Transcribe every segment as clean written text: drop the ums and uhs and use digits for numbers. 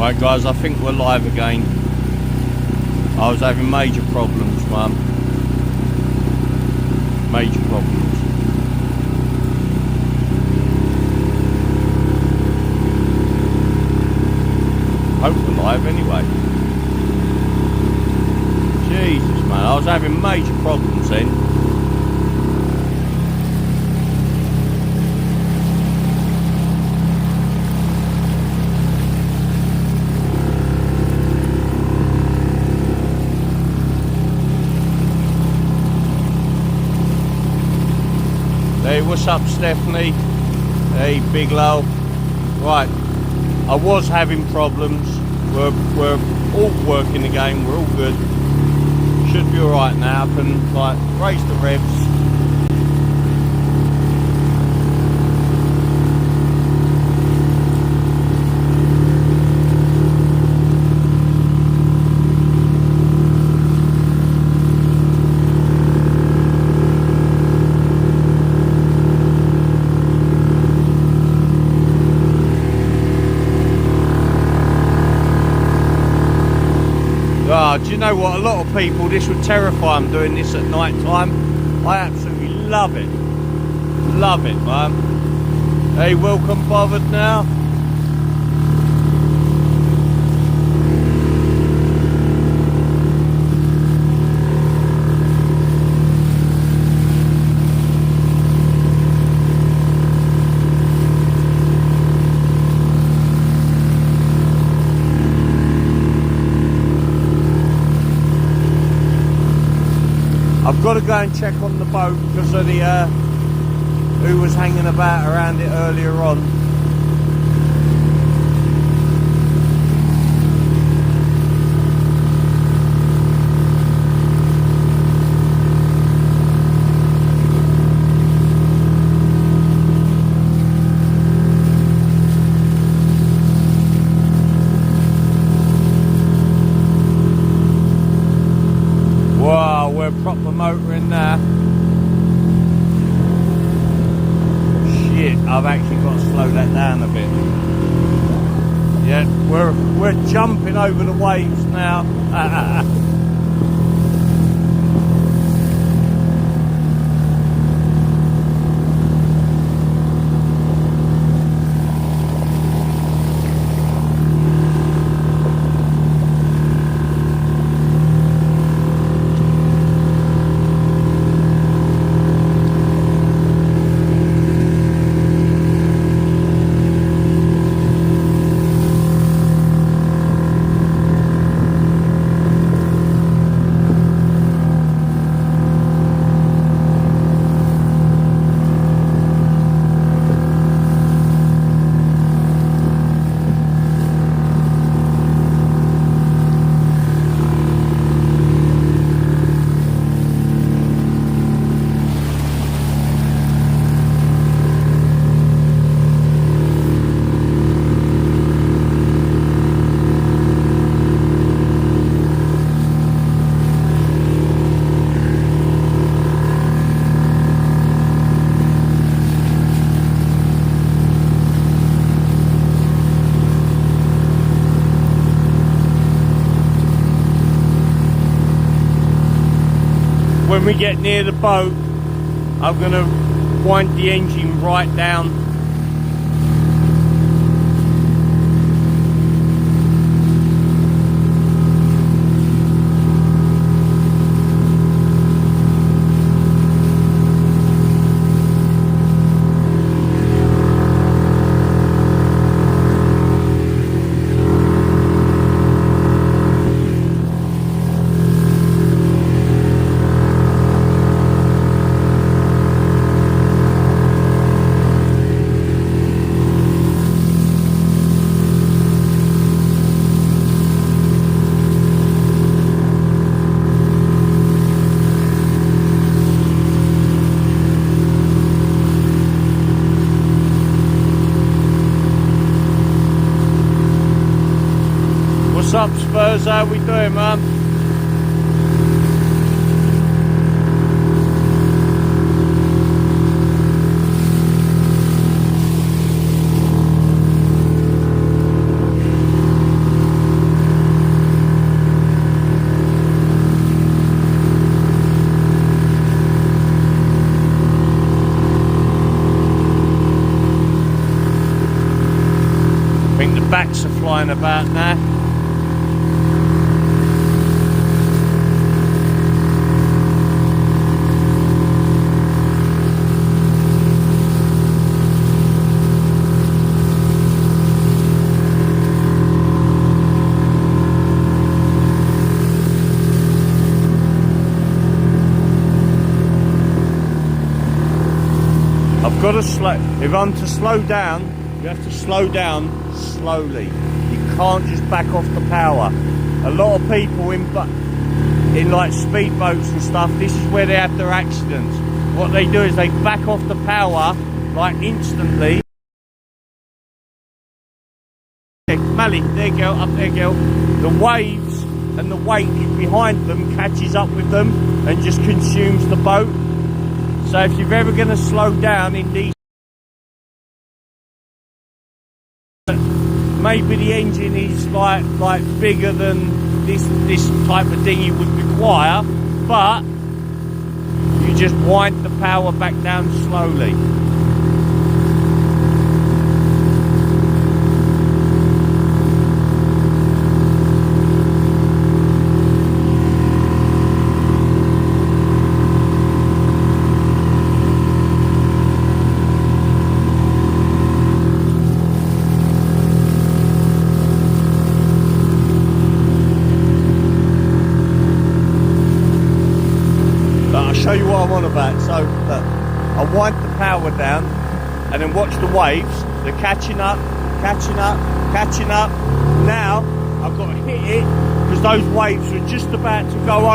Right guys, I think we're live again. I was having major problems, Mum. Major problems. Hope we're live anyway. Jesus man, I was having major problems then. Hey, what's up Stephanie? Hey, big low. Right, I was having problems. We're all working again, we're all good. Should be alright now. I can like raise the revs. Do you know what? A lot of people, this would terrify them doing this at night time. I absolutely love it. Love it, man. Hey, welcome bothered now. I've got to go and check on the boat because of the who was hanging about around it earlier on. Wow, we're proper motoring now. Shit, I've actually got to slow that down a bit. Yeah, we're jumping over the waves now. When we get near the boat, I'm going to wind the engine right down. What's up Spurs, how we doing man? think the bats are flying about now. Got to slow. If I'm to slow down, you have to slow down slowly. You can't just back off the power. A lot of people in like speedboats and stuff, this is where they have their accidents. What they do is they back off the power like instantly. Mally, there you go, up there you go. The waves and the weight behind them catches up with them and just consumes the boat. So if you're ever going to slow down in these, maybe the engine is like bigger than this type of dinghy would require, but you just wind the power back down slowly. Show you what I'm on about. So look, I wind the power down and then watch the waves. They're catching up, catching up, catching up. Now I've got to hit it because those waves are just about to go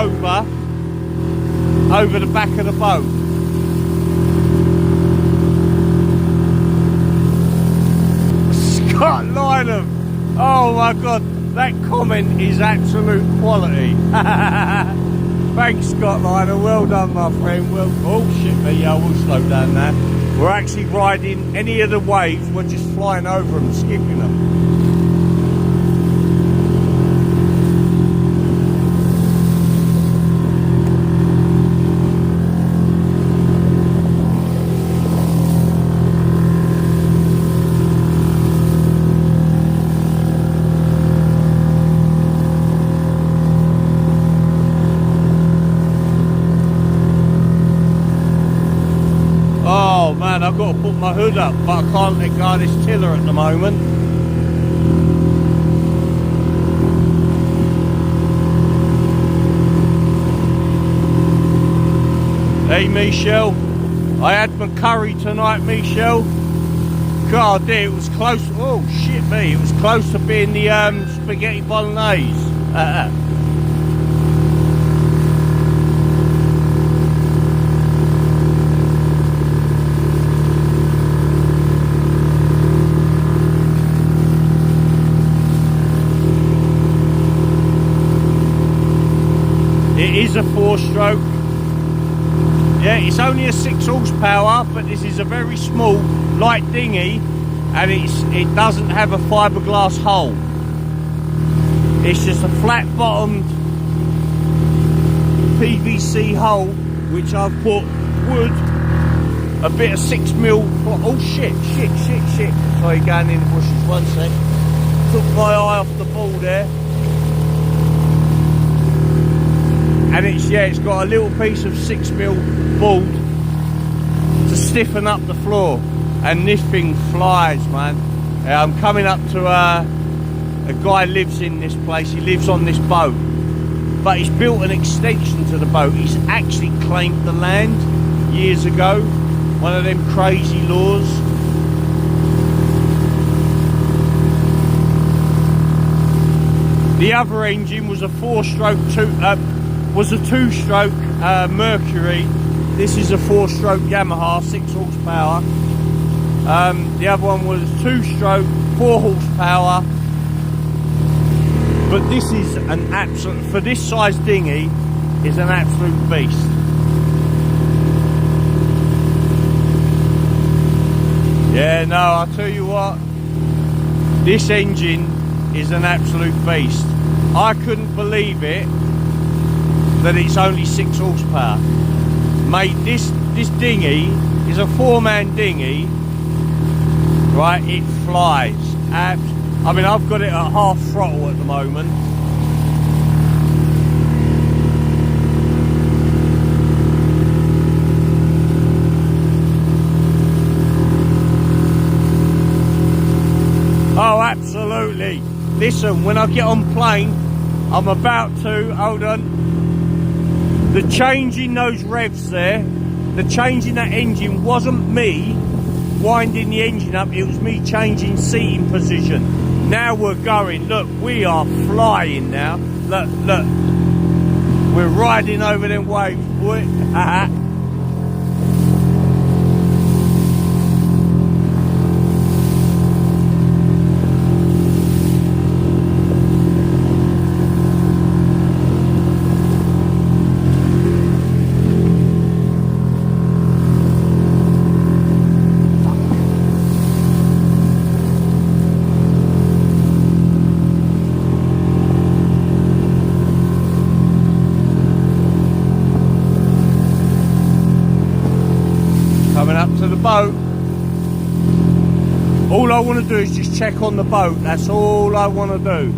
over the back of the boat. Scott Lynham, oh my god, that comment is absolute quality. Thanks, Scott Lynham. Well done, my friend. Well, oh shit me, yeah, we'll slow down now. We're actually riding any of the waves. We're just flying over them, skipping them. Man, I've got to put my hood up, but I can't let go of this tiller at the moment. Hey Michelle, I had my curry tonight, Michelle. God, it was close. Oh shit me, it was close to being the spaghetti bolognese. It is a 4-stroke. Yeah, it's only a 6 horsepower, but this is a very small, light dinghy, and it doesn't have a fiberglass hull. It's just a flat-bottomed PVC hull, which I've put wood, a bit of 6mm. Oh shit! Sorry, going in the bushes. 1 sec. Took my eye off the ball there. And it's got a little piece of 6mm board to stiffen up the floor, and this thing flies, man. I'm coming up to a guy lives in this place. He lives on this boat, but he's built an extension to the boat. He's actually claimed the land years ago, one of them crazy laws. The other engine was a 4-stroke was a 2-stroke Mercury. This is a 4-stroke Yamaha, 6 horsepower. The other one was 2-stroke, 4 horsepower. But this is an absolute, for this size dinghy, is an absolute beast. Yeah, no, I'll tell you what, this engine is an absolute beast. I couldn't believe it that it's only 6 horsepower. Mate, this dinghy is a 4-man dinghy, right? It flies. I mean, I've got it at half throttle at the moment. Oh, absolutely. Listen, when I get on plane, I'm about to, hold on. The changing those revs there, the changing that engine wasn't me winding the engine up, it was me changing seating position. Now we're going, look, we are flying now. Look, look. We're riding over them waves, boy. Coming up to the boat. All I want to do is just check on the boat. That's all I want to do.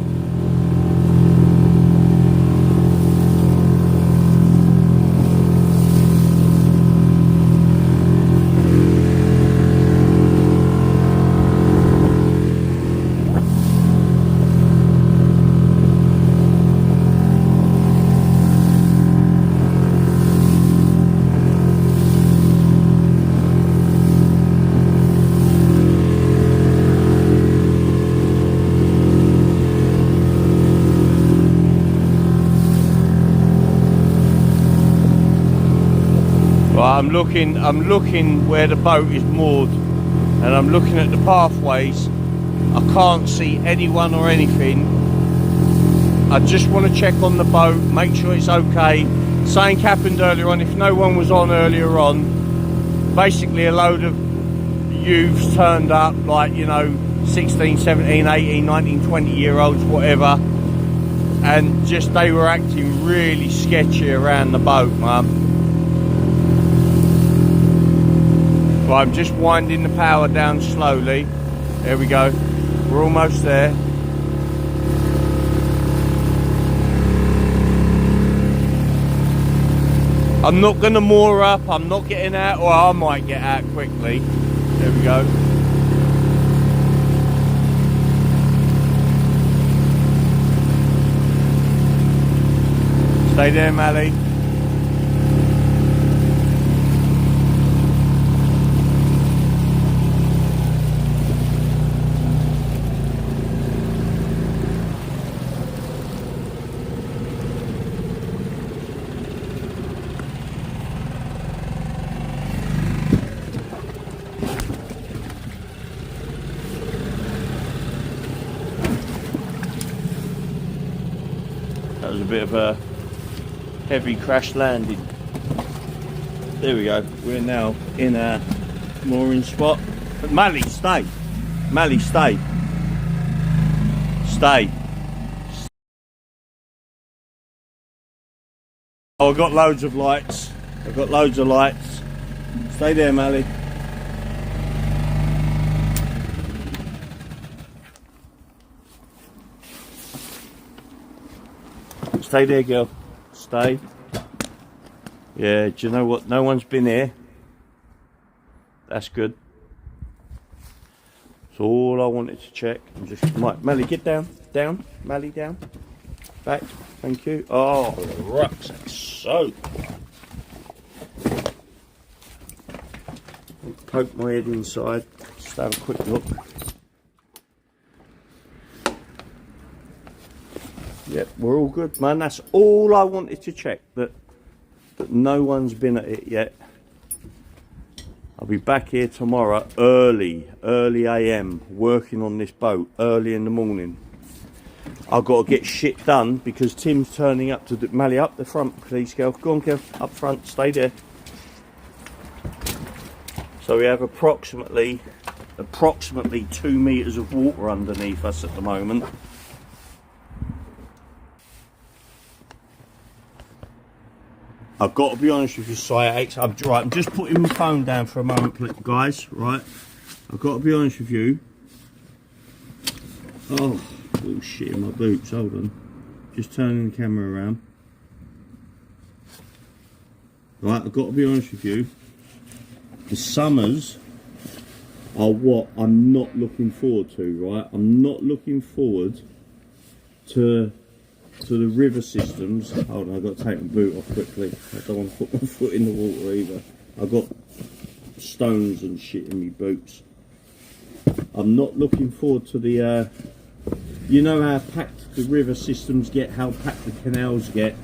I'm looking where the boat is moored, and I'm looking at the pathways. I can't see anyone or anything. I just want to check on the boat, make sure it's okay. Something happened earlier on, if no one was on earlier on, basically a load of youths turned up, like, you know, 16, 17, 18, 19, 20 year olds, whatever, and just they were acting really sketchy around the boat, man. I'm just winding the power down slowly. There we go. We're almost there. I'm not going to moor up. I'm not getting out. Or I might get out quickly. There we go. Stay there, Mally. That was a bit of a heavy crash landing. There we go. We're now in our mooring spot. But Mally, stay. Mally, stay. Stay. Oh, I've got loads of lights. I've got loads of lights. Stay there, Mally. Stay there, girl. Stay. Yeah, do you know what? No one's been here. That's good. That's all I wanted to check. I'm just, right, Mally, get down. Down. Mally, down. Back. Thank you. Oh, the rucksack's so. Poke my head inside. Just have a quick look. Yep, we're all good, man. That's all I wanted to check, that no one's been at it yet. I'll be back here tomorrow early AM, working on this boat early in the morning. I've got to get shit done because Tim's turning up to do. Mally, up the front, please, girl. Go on, girl. Up front, stay there. So we have approximately 2 meters of water underneath us at the moment. I've got to be honest with you, Sciax. I'm just putting my phone down for a moment, guys. Right, I've got to be honest with you. Oh, little shit in my boots, hold on. Just turning the camera around. Right, I've got to be honest with you. The summers are what I'm not looking forward to, right? I'm not looking forward to the river systems. Hold on, I've got to take my boot off quickly. I don't want to put my foot in the water either. I've got stones and shit in my boots. I'm not looking forward to the, you know how packed the river systems get, how packed the canals get.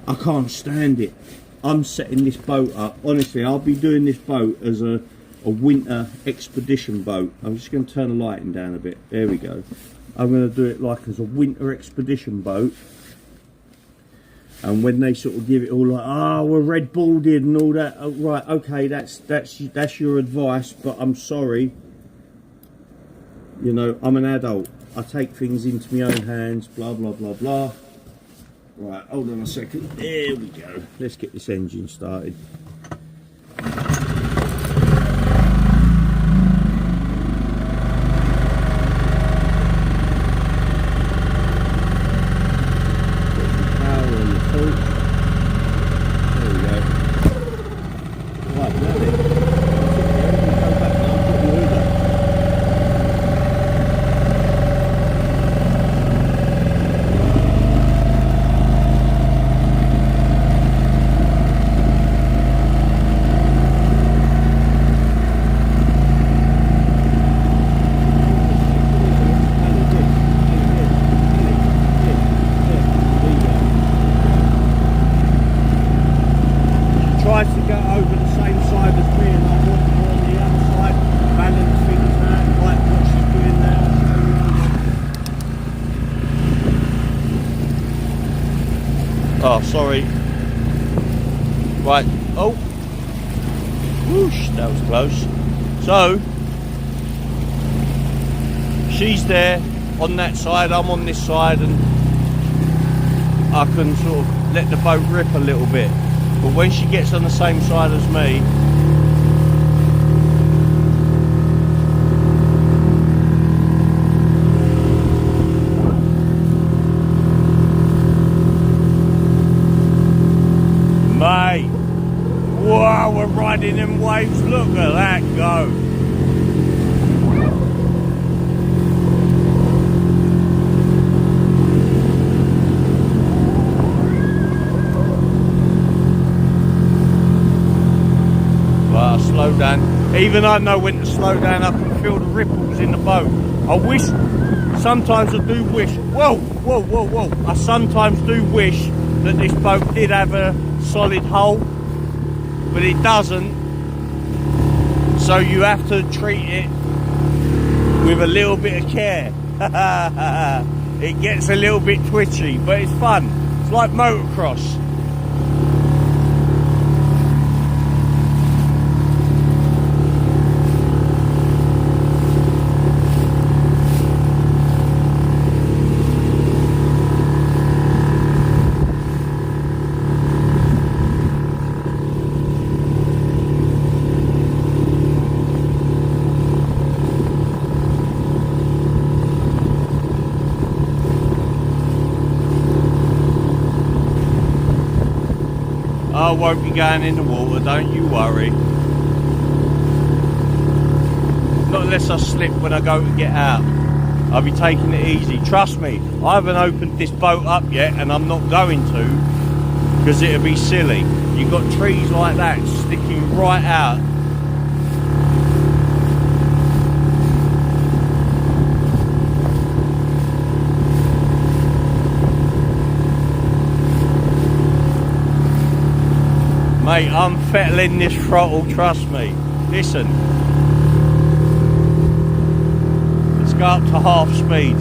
I can't stand it. I'm setting this boat up. Honestly, I'll be doing this boat as a winter expedition boat. I'm just going to turn the lighting down a bit. There we go. I'm going to do it like as a winter expedition boat. And when they sort of give it all like, oh, we're red balded and all that. Oh, right, okay, that's your advice, but I'm sorry. You know, I'm an adult. I take things into my own hands, blah, blah, blah, blah. Right, hold on a second. There we go. Let's get this engine started. Tries to go over the same side as me, and I want her on the other side, balance things out, like what she's doing now. Oh, sorry. Right, oh, whoosh, that was close. So, she's there on that side, I'm on this side, and I can sort of let the boat rip a little bit. But when she gets on the same side as me, mate, wow, we're riding them waves, look at that go. Slow down. Even I know when to slow down. I can feel the ripples in the boat. I wish, sometimes I do wish, whoa, whoa, whoa, whoa. I sometimes do wish that this boat did have a solid hull, but it doesn't. So you have to treat it with a little bit of care. It gets a little bit twitchy, but it's fun. It's like motocross. I won't be going in the water, don't you worry. Not unless I slip when I go to get out. I'll be taking it easy. Trust me, I haven't opened this boat up yet, and I'm not going to, because it'll be silly. You've got trees like that sticking right out. Mate, I'm fettling this throttle, trust me. Listen. Let's go up to half speed.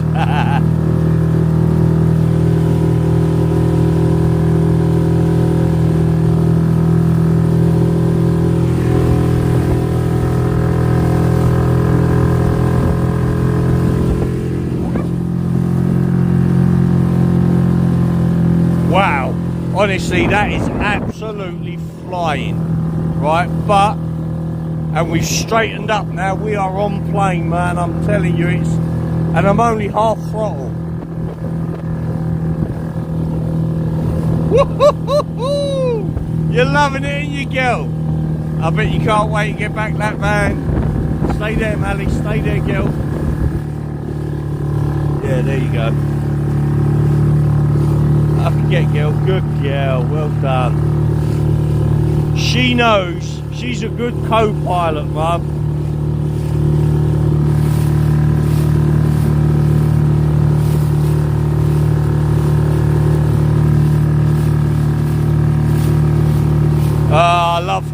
Wow. Honestly, that is absolutely flying, right? And we've straightened up now. We are on plane, man. I'm telling you, it's and I'm only half throttle. Woo-hoo-hoo-hoo! You're loving it, ain't you, girl? I bet you can't wait to get back that van. Stay there, Mally, stay there, girl. Yeah, there you go. Up you get, girl. Good girl, well done. She knows. She's a good co-pilot, Mum.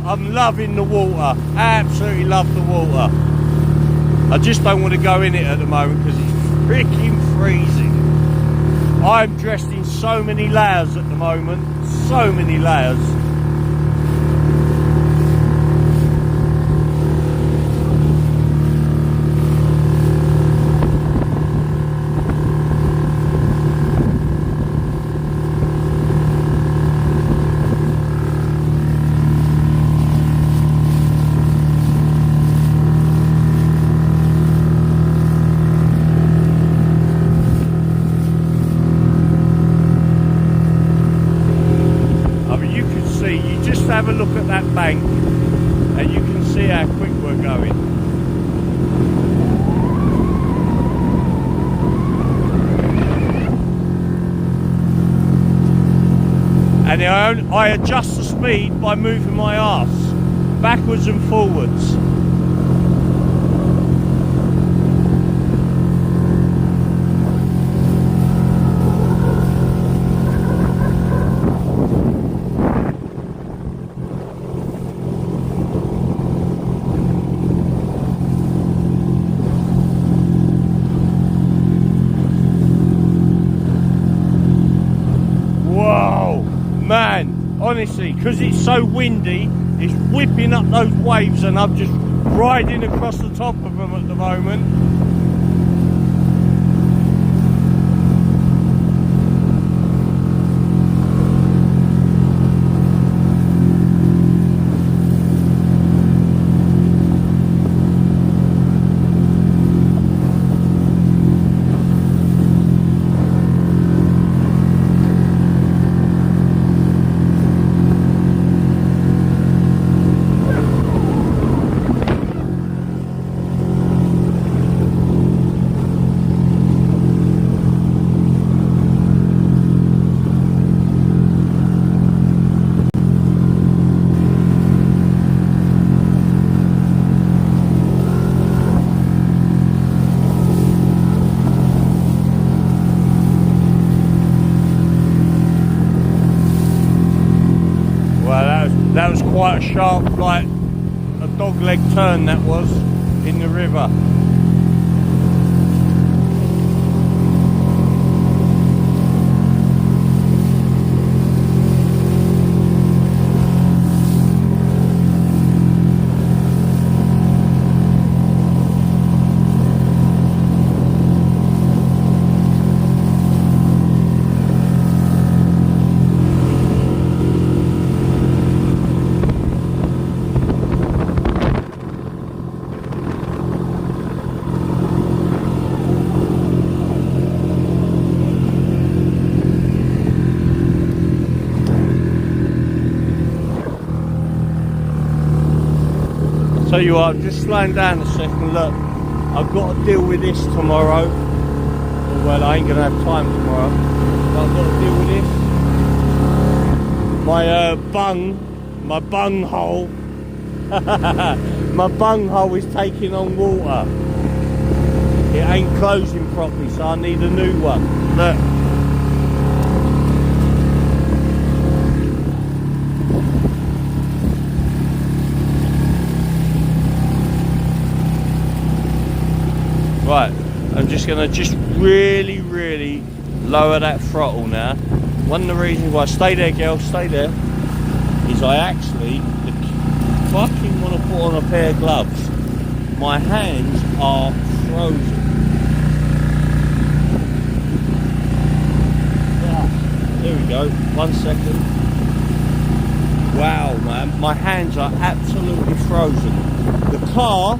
I'm loving the water. Absolutely love the water. I just don't want to go in it at the moment because it's freaking freezing. I'm dressed in so many layers at the moment. So many layers. Have a look at that bank and you can see how quick we're going. And I adjust the speed by moving my arse backwards and forwards. Man, honestly, because it's so windy, it's whipping up those waves and I'm just riding across the top of them at the moment. That was quite a sharp, like a dog leg turn that was in the river. Tell you what, I'm just slowing down a second. Look, I've got to deal with this tomorrow. Well, I ain't gonna have time tomorrow, but I've got to deal with this. My bunghole, my bunghole is taking on water. It ain't closing properly, so I need a new one. Look. Right, I'm just going to really lower that throttle now. One of the reasons why, stay there girl, stay there, is I actually fucking want to put on a pair of gloves. My hands are frozen. There we go, 1 second. Wow man, my hands are absolutely frozen. The car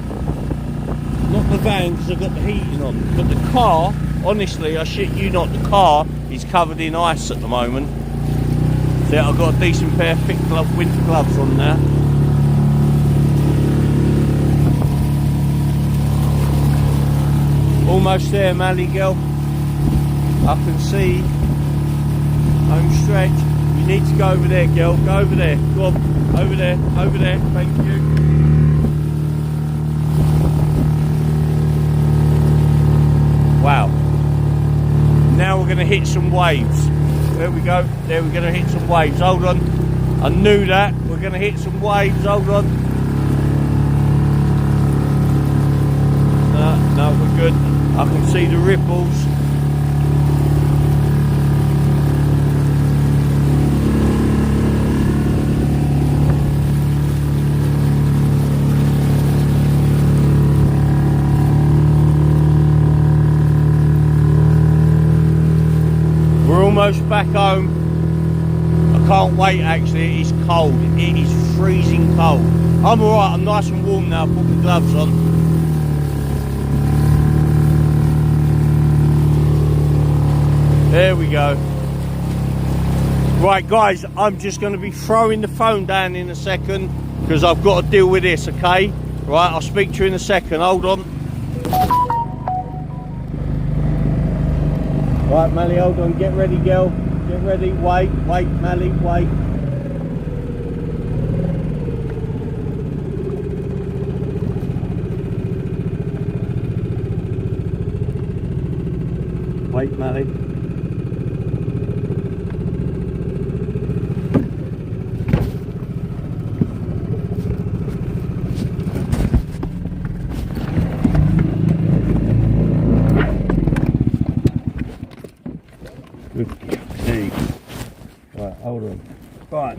Not the van, because I've got the heating on. But the car, honestly, I shit you not, the car is covered in ice at the moment. So I've got a decent pair of thick winter gloves on now. Almost there, Mally girl. I can see. Home stretch. You need to go over there, girl. Go over there. Go on. Over there. Over there. Thank you. Wow. Now we're going to hit some waves. There we go. There we're going to hit some waves. Hold on. I knew that. We're going to hit some waves. Hold on. No, we're good. I can see the ripples. We're almost back home. I can't wait actually, it's cold. It is freezing cold. I'm alright, I'm nice and warm now, put my gloves on. There we go. Right guys, I'm just going to be throwing the phone down in a second because I've got to deal with this, okay? Right, I'll speak to you in a second, hold on. Right Mally, hold on, get ready girl. Get ready, wait, Mally, wait. Wait Mally. Hey. Right, hold on. Right.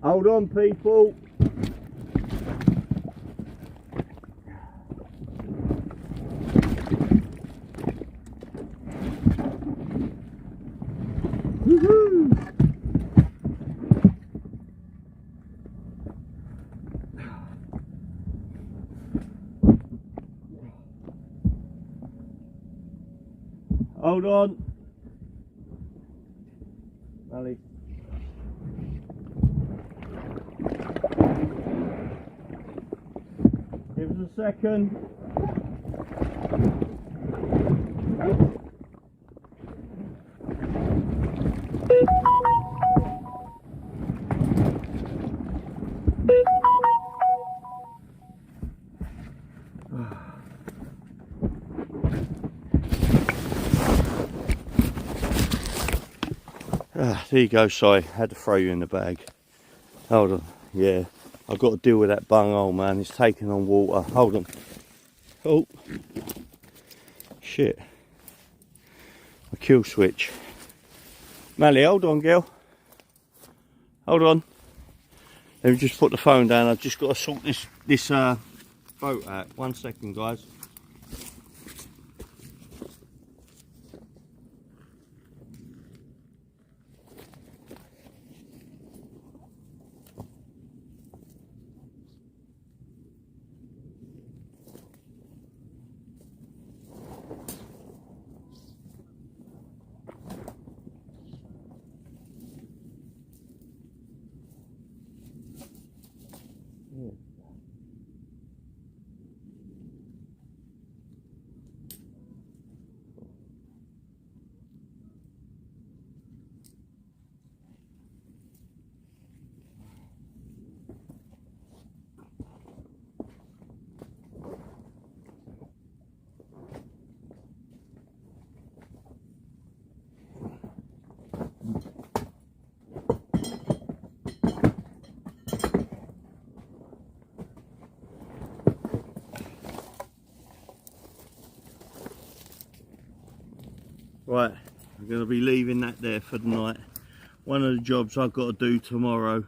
Hold on, people. Woohoo! Hold on. Mally. Give us a second. There you go, Si. Had to throw you in the bag. Hold on. Yeah, I've got to deal with that bunghole, man. It's taking on water. Hold on. Oh. Shit. A kill switch. Mally, hold on, girl. Hold on. Let me just put the phone down. I've just got to sort this boat out. 1 second, guys. Right, I'm going to be leaving that there for the night. One of the jobs I've got to do tomorrow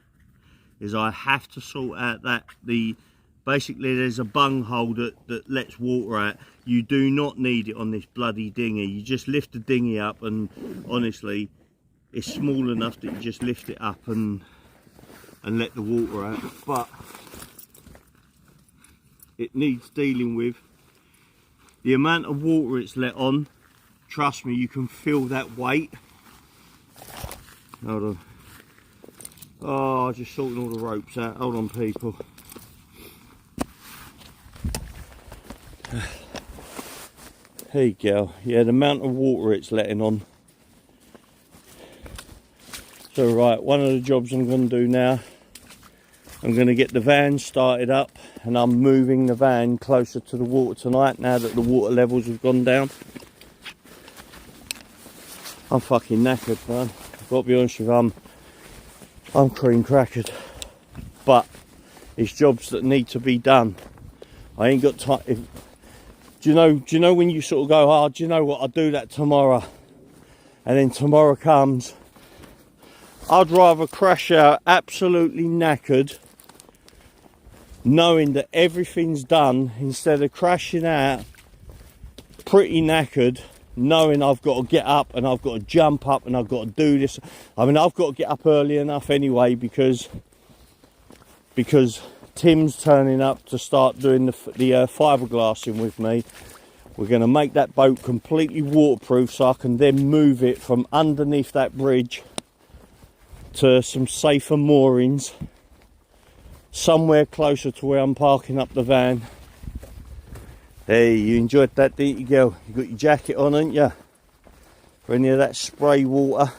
is I have to sort out basically there's a bunghole that lets water out. You do not need it on this bloody dinghy. You just lift the dinghy up and honestly, it's small enough that you just lift it up and and let the water out, but it needs dealing with. The amount of water it's let on, trust me, you can feel that weight. Hold on. Oh, just sorting all the ropes out. Hold on, people. There you go. Yeah, the amount of water it's letting on. So right, one of the jobs I'm going to do now, I'm going to get the van started up, and I'm moving the van closer to the water tonight now that the water levels have gone down. I'm fucking knackered, man. I've got to be honest with you, I'm cream crackered. But it's jobs that need to be done. I ain't got time. Do you know when you sort of go, oh, do you know what, I'll do that tomorrow, and then tomorrow comes. I'd rather crash out absolutely knackered, knowing that everything's done, instead of crashing out pretty knackered, knowing I've got to get up and I've got to jump up and I've got to do this. I mean, I've got to get up early enough anyway, because Tim's turning up to start doing the fiberglassing with me. We're going to make that boat completely waterproof, so I can then move it from underneath that bridge to some safer moorings somewhere closer to where I'm parking up the van. Hey, you enjoyed that, didn't you, girl? You got your jacket on, haven't you? For any of that spray water.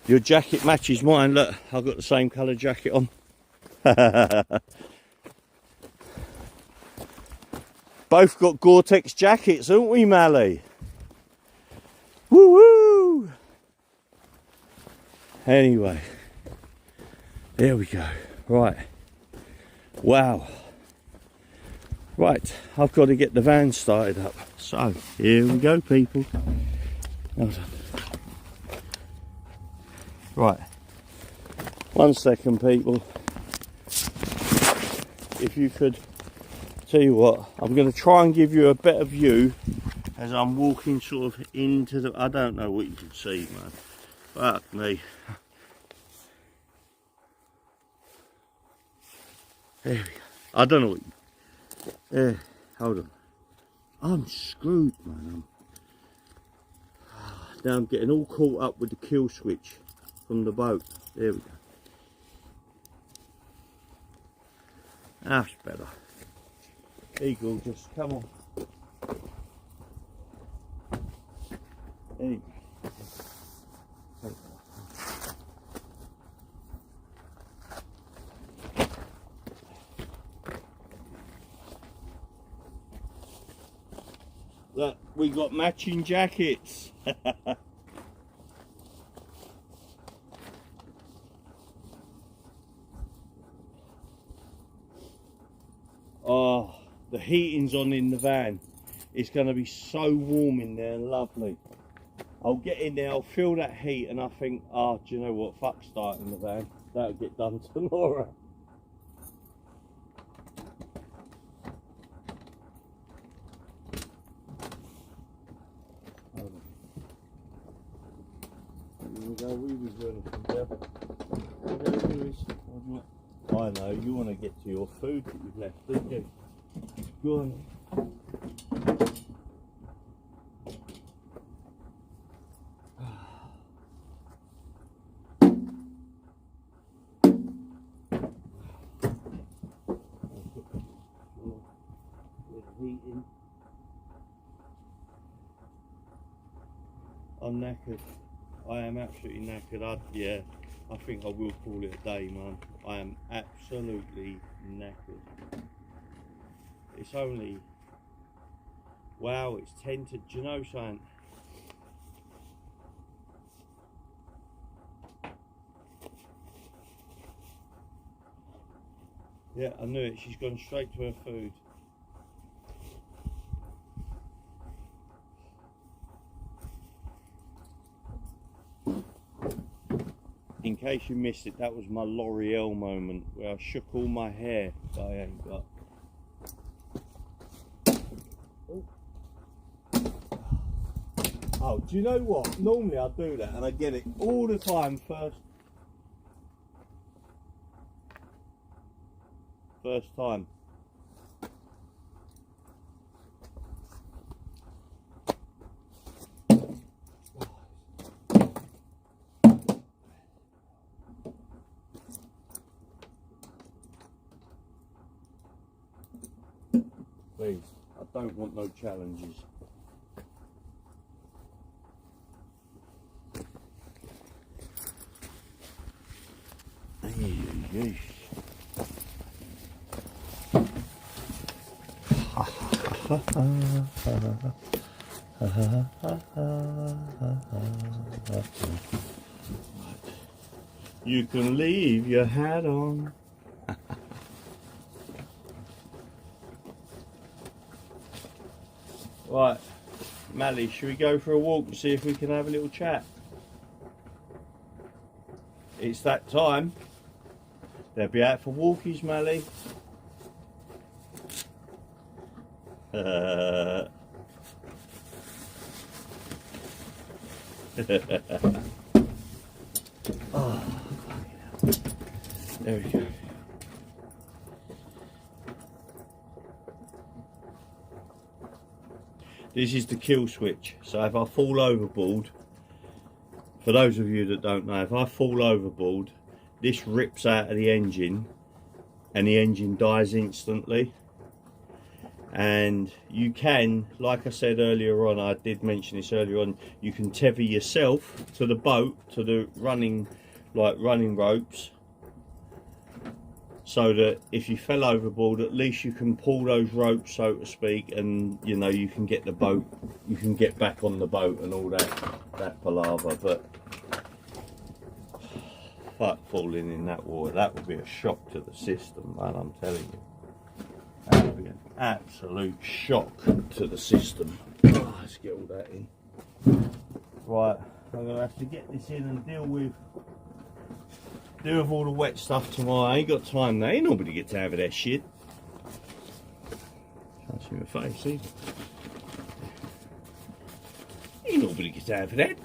Your jacket matches mine. Look, I've got the same colour jacket on. Both got Gore-Tex jackets, haven't we, Mally? Woo woo! Anyway, there we go. Right. Wow. Right, I've got to get the van started up. So, here we go, people. Hold on. Right. 1 second, people. If you could, tell you what, I'm going to try and give you a better view as I'm walking sort of into the, I don't know what you can see, man. Fuck me. There we go. I don't know what you, hold on. I'm screwed, man. Now I'm getting all caught up with the kill switch from the boat. There we go. That's better. Eagle, just come on. There you go. Look, we got matching jackets. Oh, the heating's on in the van. It's going to be so warm in there and lovely. I'll get in there, I'll feel that heat, and I think, oh, do you know what? Fuck starting the van. That'll get done tomorrow. I know, you want to get to your food that you've left, don't you? Go on. I'm knackered. I am absolutely knackered. Yeah, I think I will call it a day, man. I am absolutely knackered. It's only, wow, it's 10 to, do you know something? Yeah, I knew it. She's gone straight to her food. In case you missed it, that was my L'Oreal moment where I shook all my hair that I ain't got. Oh, do you know what? Normally I do that and I get it all the time first. first time. Please, I don't want no challenges. You can leave your hat on. Right, Mally, should we go for a walk and see if we can have a little chat? It's that time. They'll be out for walkies, Mally. Oh, there we go. This is the kill switch. So if I fall overboard, for those of you that don't know, if I fall overboard, this rips out of the engine and the engine dies instantly. And you can, like I said earlier on, I did mention this earlier on, you can tether yourself to the boat, to the running ropes, so that if you fell overboard, at least you can pull those ropes, so to speak, and you know, you can get the boat, you can get back on the boat and all that palaver. But fuck, falling in that water, that would be a shock to the system, man, I'm telling you. That would be an absolute shock to the system. Oh, let's get all that in. Right, I'm going to have to get this in and deal with all the wet stuff tomorrow. I ain't got time now. Ain't nobody gets out of that shit. Can't see my face either. Ain't nobody gets out of that.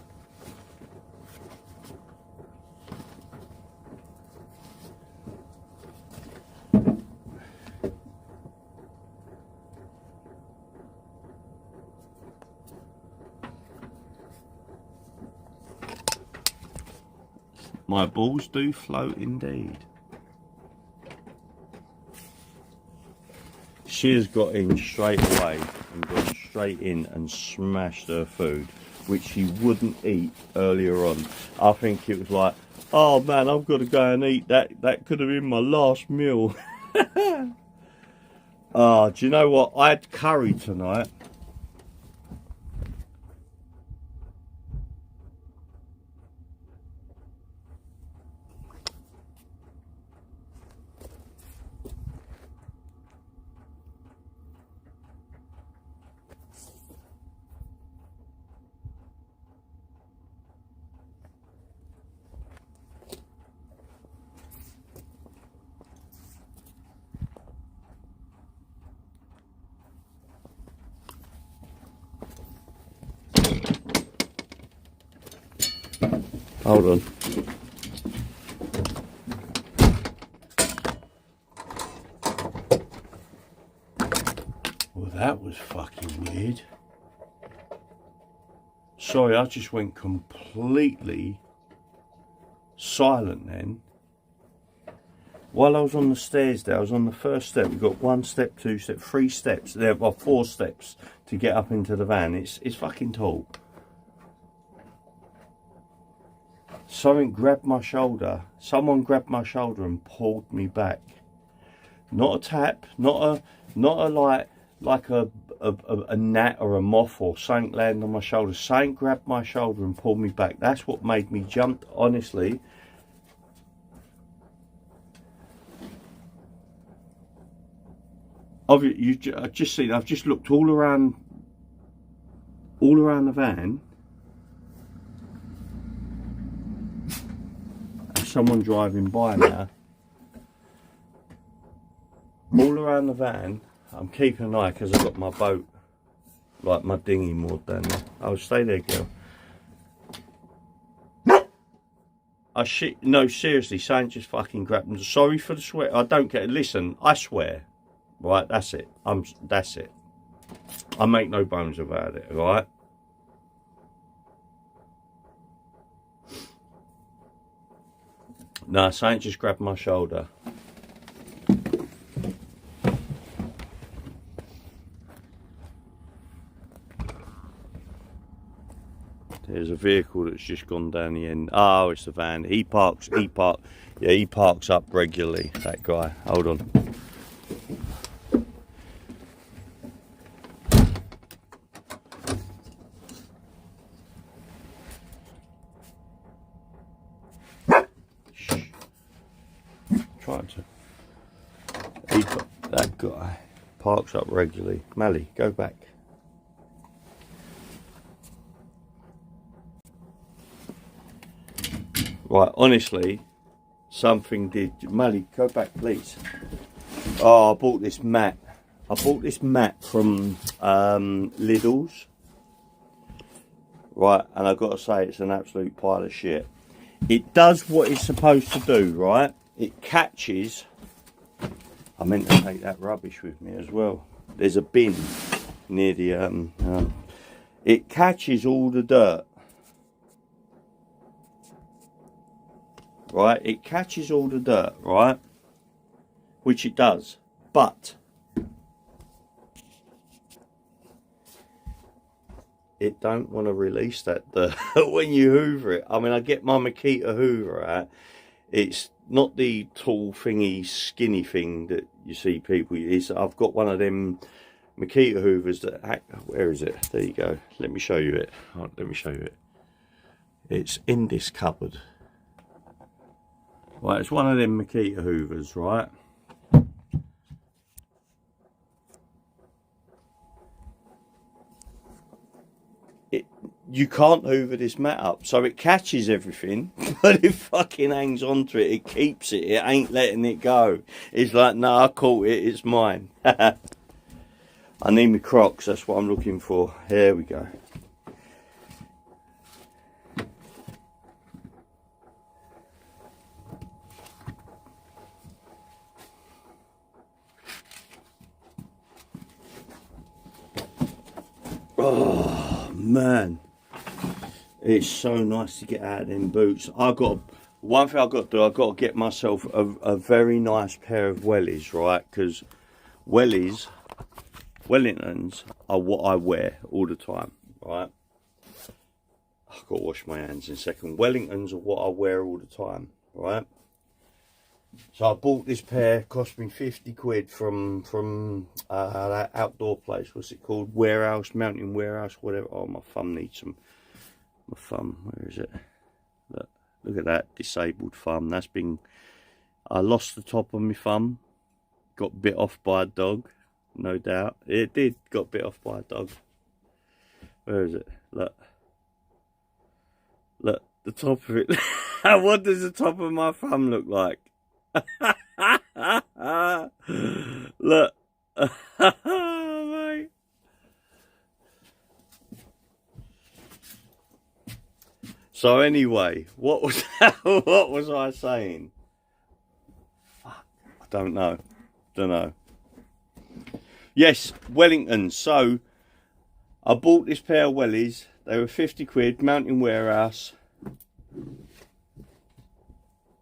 My balls do float indeed. She has got in straight away and gone straight in and smashed her food, which she wouldn't eat earlier on. I think it was like, oh man, I've got to go and eat that. That could have been my last meal. Do you know what? I had curry tonight. Hold on. Well, that was fucking weird. Sorry, I just went completely silent then. While I was on the stairs there, I was on the first step. We've got 1 step, 2 steps, 3 steps. There are 4 steps to get up into the van. It's fucking tall. Something grabbed my shoulder. Someone grabbed my shoulder and pulled me back. Not a tap, not a like a gnat or a moth or something landing on my shoulder. Something grabbed my shoulder and pulled me back. That's what made me jump, honestly. I've just seen. I've just looked all around the van. Someone driving by now. All around the van, I'm keeping an eye because I've got my boat, like my dinghy moored down there. I'll stay there, girl. I shit. No, seriously, Saint just fucking grabbed them. Sorry for the swear. I don't get it. Listen, I swear. Right, that's it. That's it. I make no bones about it, right? No, Saint just grabbed my shoulder. There's a vehicle that's just gone down the end. Oh, it's the van. He parks up regularly, that guy. Hold on. That guy parks up regularly. Mally, go back. Right, honestly, something did. Mally, go back, please. Oh, I bought this mat. I bought this mat from Lidl's. Right, and I've got to say, it's an absolute pile of shit. It does what it's supposed to do, right? It catches. I meant to take that rubbish with me as well. There's a bin near the it catches all the dirt. Right, it catches all the dirt, right? Which it does, but it don't want to release that dirt when you hoover it. I mean, I get my Makita hoover out. It's not the tall thingy, skinny thing that you see people use. I've got one of them Makita hoovers that. Where is it? There you go. Let me show you it. Right, let me show you it. It's in this cupboard. Right, it's one of them Makita hoovers, right? You can't hoover this mat up, so it catches everything, but it fucking hangs on to it. It keeps it. It ain't letting it go. It's like, no, I caught it. It's mine. I need my Crocs. That's what I'm looking for. Here we go. Oh, man. It's so nice to get out of them boots. One thing I've got to do, I've got to get myself a very nice pair of wellies, right? Because Wellingtons are what I wear all the time, right? I've got to wash my hands in a second. Wellingtons are what I wear all the time, right? So I bought this pair, cost me 50 quid from that outdoor place. What's it called? Warehouse, Mountain Warehouse, whatever. Oh, my thumb needs some. My thumb, where is it? Look at that disabled thumb. I lost the top of my thumb. Got bit off by a dog, no doubt. It did, got bit off by a dog. Where is it? Look, the top of it. What does the top of my thumb look like? Look. Mate. So anyway, what was I saying? I don't know. Yes, Wellingtons. So I bought this pair of wellies. They were 50 quid, Mountain Warehouse.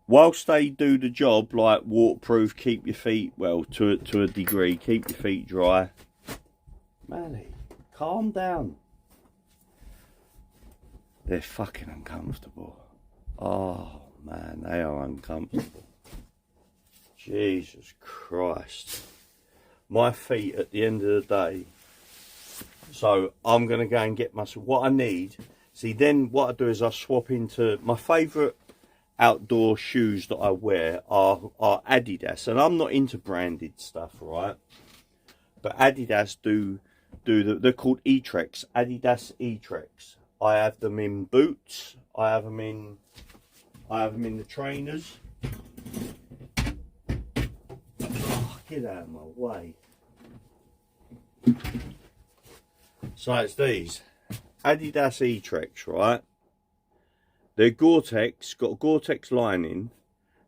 Whilst they do the job, like waterproof, keep your feet, well, to a degree, keep your feet dry. Mally, calm down. They're fucking uncomfortable. Oh, man, they are uncomfortable. Jesus Christ. My feet at the end of the day. So I'm going to go and get myself what I need. See, then what I do is I swap into my favourite outdoor shoes that I wear are Adidas. And I'm not into branded stuff, right? But Adidas they're called E-Trex. Adidas E-Trex. I have them in boots. I have them in the trainers. Oh, get out of my way. So it's these Adidas E-Trex, right? They're Gore-Tex, got a Gore-Tex lining.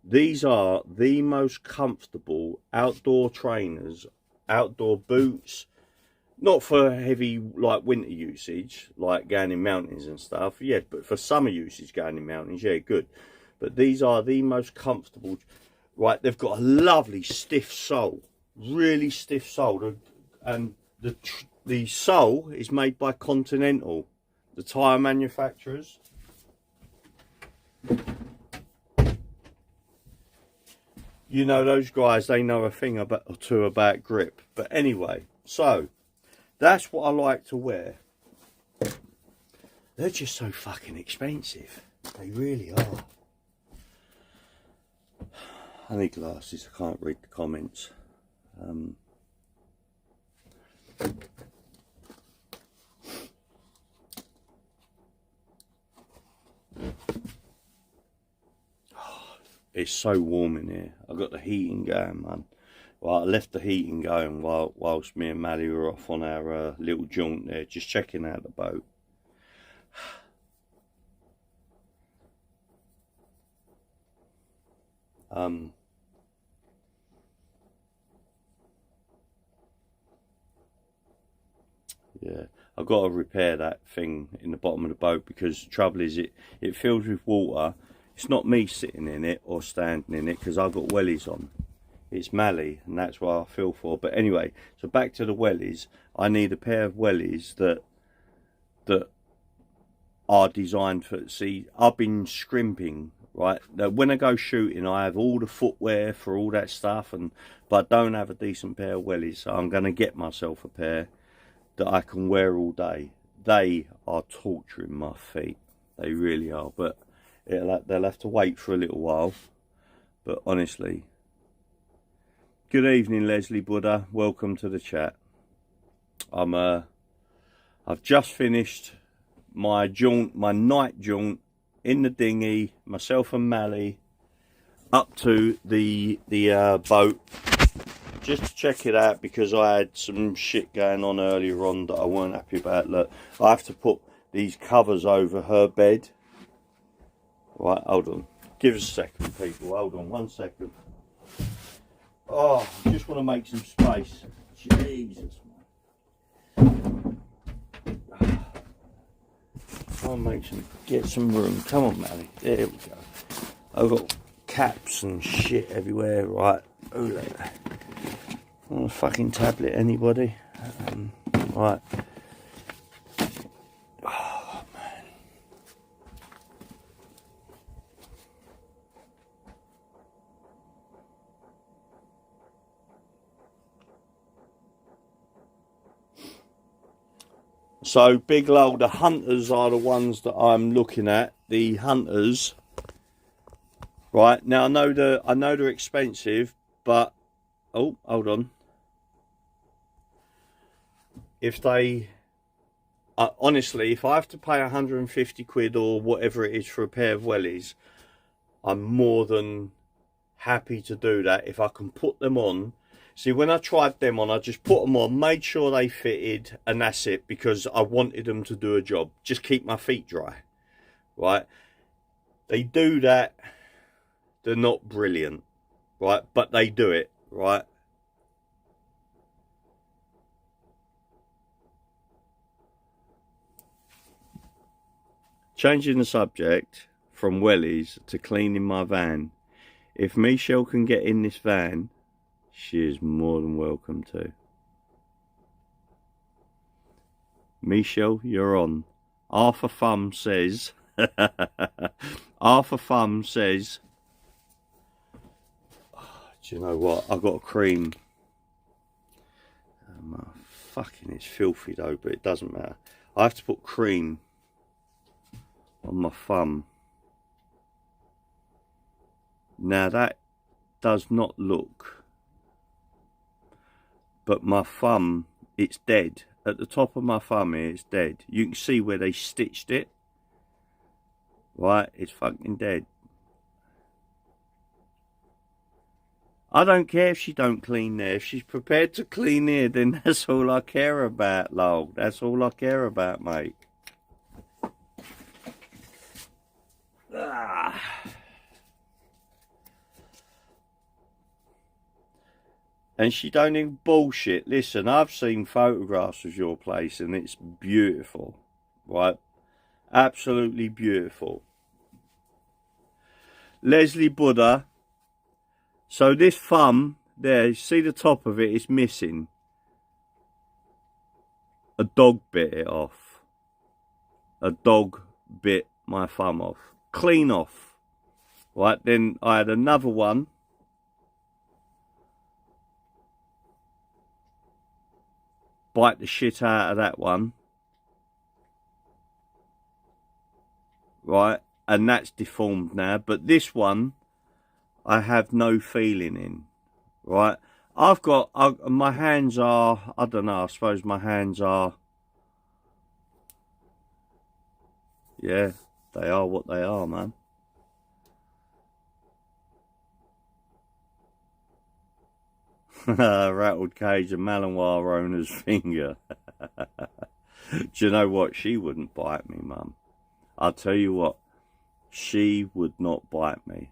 These are the most comfortable outdoor trainers, outdoor boots. Not for heavy, like, winter usage, like going in mountains and stuff. Yeah, but for summer usage going in mountains, yeah, good. But these are the most comfortable. Right, they've got a lovely stiff sole. Really stiff sole. And the sole is made by Continental, the tyre manufacturers. You know, those guys, they know a thing or two about grip. But anyway, so that's what I like to wear. They're just so fucking expensive. They really are. I need glasses. I can't read the comments. It's so warm in here. I've got the heating going, man. Well, I left the heating going whilst me and Maddie were off on our little jaunt there, just checking out the boat. Yeah, I've got to repair that thing in the bottom of the boat, because the trouble is it fills with water. It's not me sitting in it or standing in it, because I've got wellies on. It's Mally, and that's what I feel for. But anyway, so back to the wellies. I need a pair of wellies that are designed for, see, I've been scrimping, right? Now, when I go shooting, I have all the footwear for all that stuff, but I don't have a decent pair of wellies, so I'm going to get myself a pair that I can wear all day. They are torturing my feet. They really are, but they'll have to wait for a little while. But honestly, good evening, Leslie Buddha. Welcome to the chat. I've just finished my jaunt, my night jaunt in the dinghy, myself and Mally, up to the boat, just to check it out, because I had some shit going on earlier on that I weren't happy about. Look, I have to put these covers over her bed. Right, hold on. Give us a second, people. Hold on, 1 second. Oh, I just want to make some space. Jesus, man. I'll get some room. Come on, Mally. There we go. I've got caps and shit everywhere. Right. Oh, want a fucking tablet, anybody? Right. Oh, man. So, big load, the Hunters are the ones that I'm looking at. The Hunters. Right, now I know they're expensive, but oh, hold on. If they, honestly, if I have to pay 150 quid or whatever it is for a pair of wellies, I'm more than happy to do that if I can put them on. See, when I tried them on, I just put them on, made sure they fitted, and that's it, because I wanted them to do a job. Just keep my feet dry, right? They do that. They're not brilliant, right? But they do it, right? Changing the subject from wellies to cleaning my van. If Michelle can get in this van, she is more than welcome to. Michelle, you're on. Arthur Thumb says, Arthur Thumb says, oh, do you know what? I've got a cream. Fucking, it's filthy though, but it doesn't matter. I have to put cream on my thumb. Now that does not look, but my thumb, it's dead. At the top of my thumb here, it's dead. You can see where they stitched it. Right, it's fucking dead. I don't care if she don't clean there. If she's prepared to clean here, then that's all I care about, lol. That's all I care about, mate. And she don't even bullshit. Listen, I've seen photographs of your place and it's beautiful, right? Absolutely beautiful. Leslie Buddha. So this thumb there, you see the top of it is missing. A dog bit it off. A dog bit my thumb off. Clean off. Right, then I had another one. Bite the shit out of that one. Right, and that's deformed now. But this one, I have no feeling in. Right, I've got, my hands are, I don't know, I suppose my hands are, yeah, they are what they are, man. Rattled cage of Malinois owner's finger. Do you know what? She wouldn't bite me, Mum. I'll tell you what, she would not bite me.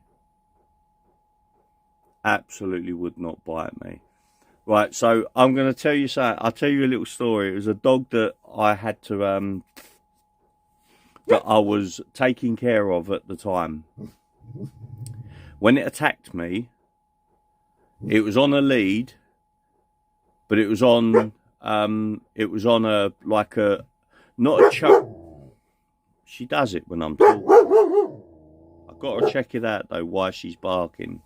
Absolutely would not bite me. Right, so I'm going to tell you something. I'll tell you a little story. It was a dog that I had to, that I was taking care of at the time. When it attacked me, it was on a lead, but it was on a, like a, not a choke. She does it when I'm talking. I've got to check it out though, why she's barking.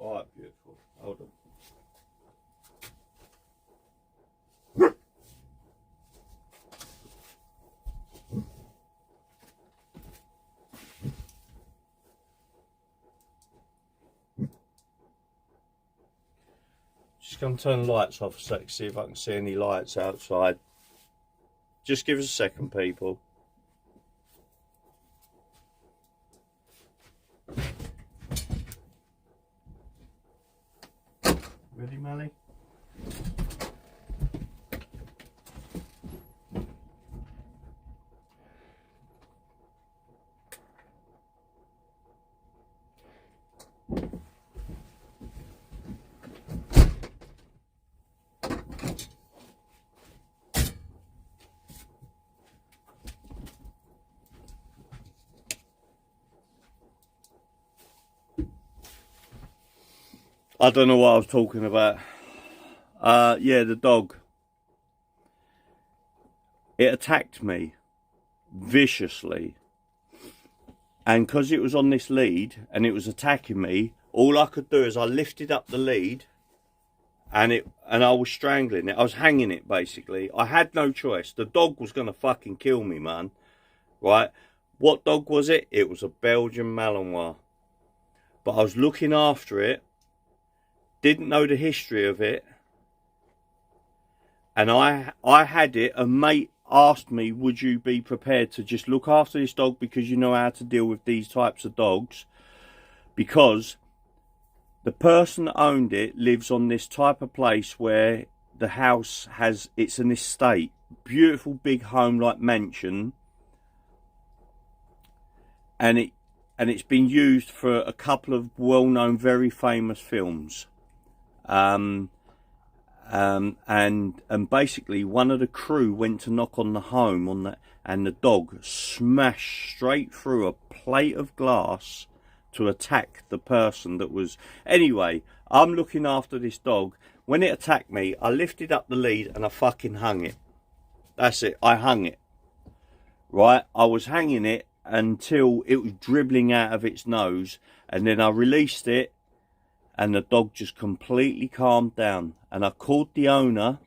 Alright, beautiful. Hold on. Just gonna turn the lights off a sec, see if I can see any lights outside. Just give us a second, people. Ready, Mally? I don't know what I was talking about. Yeah, the dog. It attacked me viciously. And because it was on this lead and it was attacking me, all I could do is I lifted up the lead and I was strangling it. I was hanging it, basically. I had no choice. The dog was going to fucking kill me, man. Right? What dog was it? It was a Belgian Malinois. But I was looking after it. Didn't know the history of it, and I had it. A mate asked me, would you be prepared to just look after this dog because you know how to deal with these types of dogs, because the person that owned it lives on this type of place where the house has, it's an estate, beautiful big home like mansion, and it's been used for a couple of well-known very famous films. And basically one of the crew went to knock on the home and the dog smashed straight through a plate of glass to attack the person that was. Anyway, I'm looking after this dog. When it attacked me, I lifted up the lead and I fucking hung it. That's it, I hung it. Right, I was hanging it until it was dribbling out of its nose, and then I released it. And the dog just completely calmed down. And I called the owner.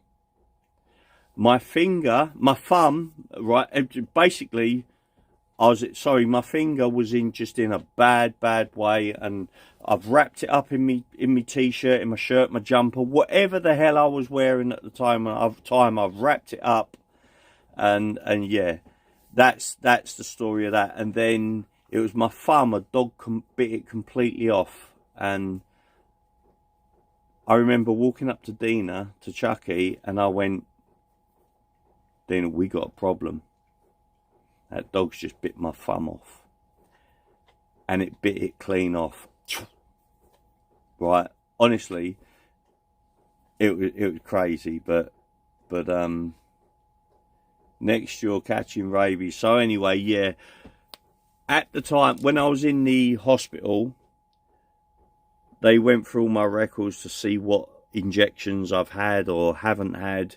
My thumb, right, basically, my finger was in a bad way. And I've wrapped it up in me t-shirt, in my shirt, my jumper, whatever the hell I was wearing at the time. I've wrapped it up. And yeah, that's the story of that. And then it was my thumb, a dog bit it completely off. And I remember walking up to Dina, to Chucky, and I went, Dina, we got a problem. That dog's just bit my thumb off. And it bit it clean off. Right? Honestly, it was crazy, but next you're catching rabies. So anyway, yeah. At the time, when I was in the hospital, they went through all my records to see what injections I've had or haven't had.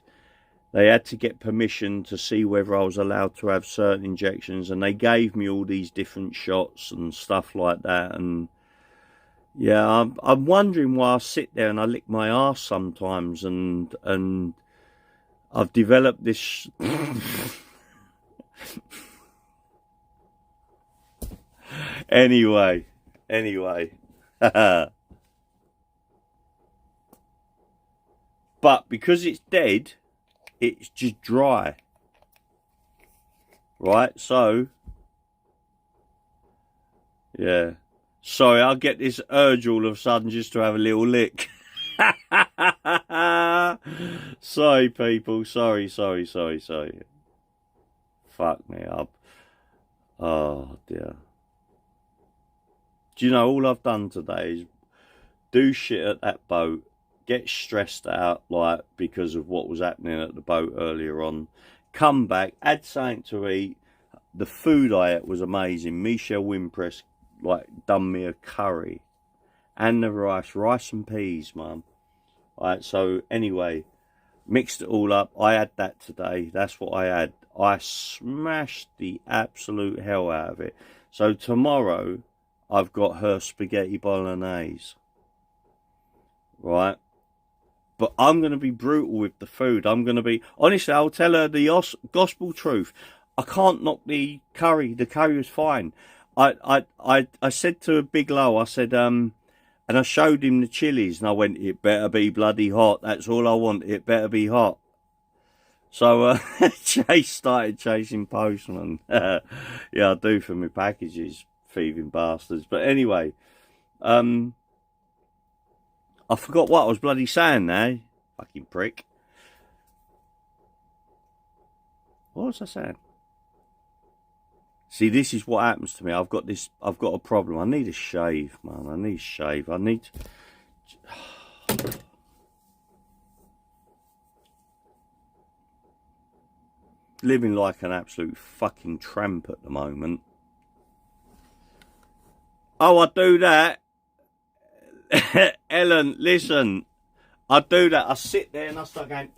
They had to get permission to see whether I was allowed to have certain injections, and they gave me all these different shots and stuff like that. And yeah, I'm wondering why I sit there and I lick my arse sometimes, and I've developed this anyway but because it's dead, it's just dry, right? So yeah, sorry, I'll get this urge all of a sudden just to have a little lick. Sorry people, sorry. Fuck me up. Oh dear. Do you know, all I've done today is do shit at that boat, get stressed out, like, because of what was happening at the boat earlier on, come back, had something to eat. The food I ate was amazing. Michelle Wimpress, like, done me a curry. And the rice and peas, mum. Right, so anyway, mixed it all up. I had that today. That's what I had. I smashed the absolute hell out of it. So tomorrow, I've got her spaghetti bolognese. Right? But I'm going to be brutal with the food. I'm going to be... Honestly, I'll tell her the gospel truth. I can't knock the curry. The curry was fine. I said to Big Low, I said... and I showed him the chilies, and I went, it better be bloody hot. That's all I want. It better be hot. So Chase started chasing postman. Yeah, I do for my packages, thieving bastards. But anyway, I forgot what I was bloody saying now. Fucking prick. What was I saying? See, this is what happens to me. I've got a problem. I need a shave, man. I need a shave. I need living like an absolute fucking tramp at the moment. Oh, I do that. Ellen, listen. I do that. I sit there and I start going,